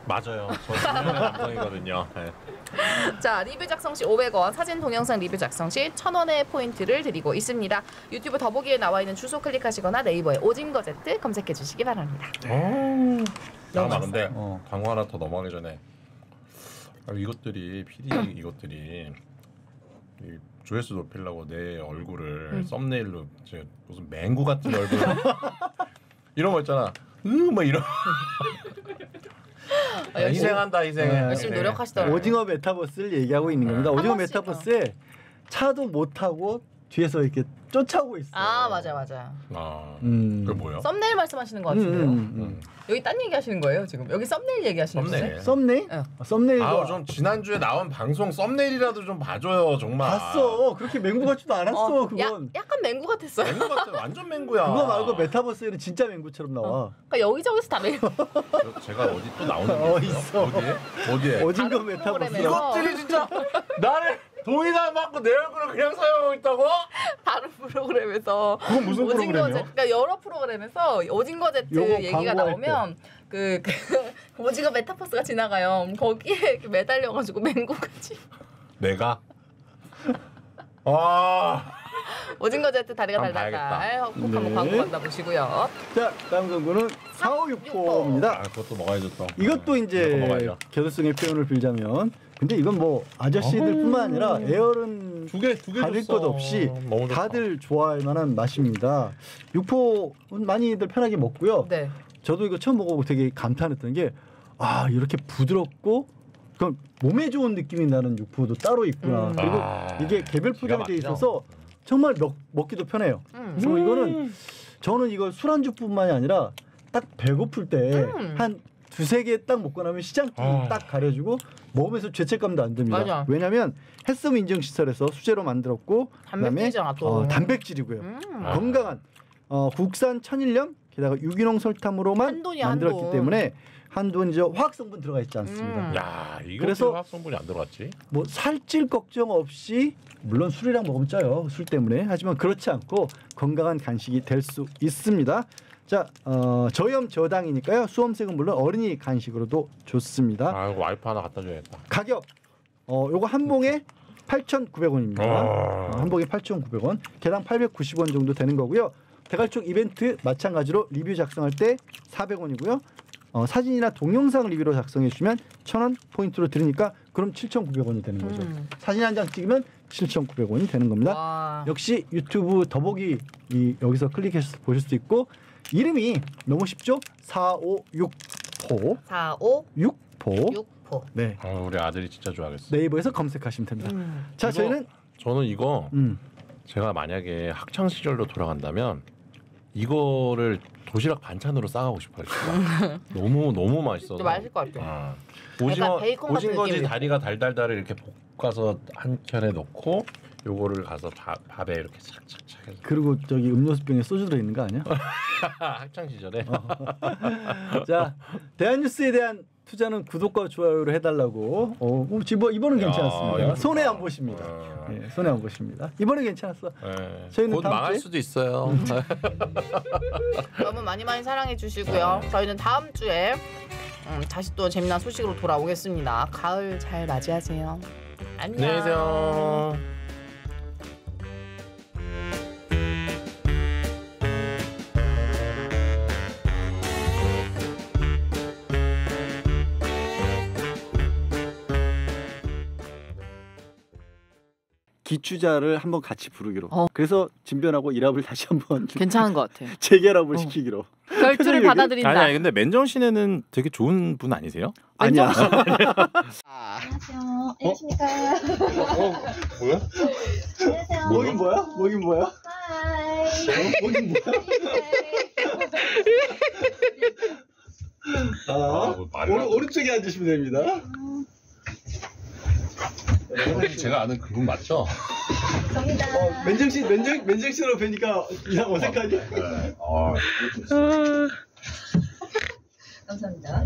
B: 맞아요. 저 중년의 남성이거든요. 네.
A: 자, 리뷰 작성 시 500원, 사진 동영상 리뷰 작성 시 1,000원의 포인트를 드리고 있습니다. 유튜브 더보기에 나와 있는 주소 클릭하시거나 네이버에 오징거 제트 검색해 주시기 바랍니다.
B: 잠깐만 근데 광고 하나 더 넘어가기 전에 이것들이 이것들이 이 조회수 높이려고 내 얼굴을 썸네일로 무슨 맹구 같은 얼굴 이런 거 있잖아. 뭐 이런. 희생한다 희생해.
A: 열심히 노력하시더라고요.
C: 오징어 메타버스를 얘기하고 있는 겁니다. 오징어
A: 번씩,
C: 메타버스에 차도 못 타고 뒤에서 이렇게 쫓아오고 있어요.
A: 아 맞아.
B: 그게 뭐야?
A: 썸네일 말씀하시는 것 같은데요. 여기 딴 얘기 하시는 거예요 지금? 여기 썸네일 얘기하시는 거예요?
C: 썸네일?
A: 응.
C: 썸네일도
B: 아좀 지난주에 나온 방송 썸네일이라도 좀 봐줘요 정말.
C: 봤어. 그렇게 맹구 같지도 않았어. 그건.
A: 약간 맹구 같았어요.
B: 맹구 같아 완전 맹구야.
C: 그거 말고 메타버스에는 진짜 맹구처럼 나와.
A: 그러니까 여기저기서 다 맹구.
B: 제가 어디 또 나오는 게
C: 있어.
B: 어디에?
C: 오징어
A: 다른
C: 메타버스.
A: 프로그램에서.
B: 이것들이 진짜 나를 동의도 안 받고 내 얼굴을 그냥 사용하고 있다고?
A: 다른 프로그램에서
C: 그건 무슨 프로그램이요?
A: 그러니까 여러 프로그램에서 오징어 제트
C: 요거
A: 얘기가
C: 광고할
A: 나오면 그 오징어 메타버스가 지나가요. 거기에 이렇게 매달려가지고 맹구같이
B: 내가? 아
A: 오징어 제트 다리가
B: 한번
A: 달달달 꼭 한번
C: 네.
A: 광고 만나보시고요.
C: 자, 다음 광고는 4560호입니다.
B: 아, 그것도 먹어야죠 또.
C: 이것도
B: 이것도
C: 이제
B: 먹어야죠.
C: 개도성의 표현을 빌자면 근데 이건 뭐 아저씨들뿐만 아니라 에어른
B: 두 개
C: 가릴 것 없이
B: 너무 좋다.
C: 다들 좋아할 만한 맛입니다. 육포는 많이들 편하게 먹고요.
A: 네.
C: 저도 이거 처음 먹어보고 되게 감탄했던 게 아 이렇게 부드럽고 그럼 몸에 좋은 느낌이 나는 육포도 따로 있구나. 그리고 이게 개별 포장이 돼 있어서 정말 먹기도 편해요. 그래서 이거는 저는 이거 술안주뿐만이 아니라 딱 배고플 때 한 두세 개 딱 먹고 나면 시장기 딱 가려주고 먹으면서 죄책감도 안 듭니다.
A: 맞아.
C: 왜냐하면 햇섬 인증 시설에서 수제로 만들었고
A: 단백질이잖아 또.
C: 단백질이고요. 건강한 국산 천일염 게다가 유기농 설탕으로만
A: 한돈이야,
C: 만들었기
A: 한돈.
C: 때문에 한돈이죠. 화학 성분 들어가 있지 않습니다.
B: 야 이거
C: 그래서
B: 화학 성분이 안 들어갔지?
C: 뭐 살찔 걱정 없이 물론 술이랑 먹으면 쪄요. 술 때문에. 하지만 그렇지 않고 건강한 간식이 될 수 있습니다. 자, 저염 저당이니까요. 수험생은 물론 어린이 간식으로도 좋습니다.
B: 아 이거 와이프 하나 갖다 줘야겠다.
C: 가격 요거 한 봉에 8,900원입니다. 한 봉에 8,900원. 개당 890원 정도 되는 거고요. 대갈축 이벤트 마찬가지로 리뷰 작성할 때 400원이고요. 사진이나 동영상 리뷰로 작성해 주시면 1,000원 포인트로 드리니까 그럼 7,900원이 되는 거죠. 사진 한 장 찍으면 7,900원이 되는 겁니다.
A: 와.
C: 역시 유튜브 더보기 여기서 클릭해서 보실 수 있고 이름이 너무 쉽죠? 456포
A: 456포.
C: 6포. 네.
B: 우리 아들이 진짜 좋아하겠어.
C: 네이버에서 검색하시면 됩니다. 자, 저희는
B: 저는 이거 제가 만약에 학창 시절로 돌아간다면 이거를 도시락 반찬으로 싸가고 싶어요. 진짜. 너무 맛있어서.
A: 맛있을 것 같아요.
B: 오징어
A: 베이컨 같은
B: 오징어지
A: 느낌이.
B: 다리가 달달달을 이렇게 볶아서 한 켠에 넣고 요거를 가서 밥에 이렇게 착착착 해서.
C: 그리고 저기 음료수병에 소주 들어 있는 거 아니야?
B: 학창 시절에.
C: 자, 대한뉴스에 대한 투자는 구독과 좋아요를 해달라고. 이번은 괜찮았습니다.
B: 이거
C: 손해
B: 좋다.
C: 안 보십니다. 네, 손해 안 보십니다. 이번은 괜찮았어.
B: 네.
C: 저희는
B: 곧
C: 다음
B: 망할
C: 주에?
B: 수도 있어요.
A: 너무 많이 사랑해 주시고요. 저희는 다음 주에 다시 또 재미난 소식으로 돌아오겠습니다. 가을 잘 맞이하세요. 안녕.
B: 안녕히 계세요.
C: 기추자를 한번 같이 부르기로. 그래서 진변하고 일합을 다시 한번
A: 괜찮은 것 같아.
C: 재결합을 시키기로.
A: 결투를 받아들인다.
D: 아니 근데 맨정신에는 되게 좋은 분 아니세요?
C: 아니야.
E: 안녕하세요. 안녕하십니까.
B: 뭐야?
E: 안녕하세요.
C: 뭐긴 뭐야? 뭐긴 뭐야?
E: 하이.
C: 뭐긴 뭐야? 오른쪽에 앉으시면 됩니다.
B: 제가 아는 그분 맞죠?
E: 접니다.
C: 맨정신으로 뵈니까 이상 어색하니?
B: 네.
E: 감사합니다.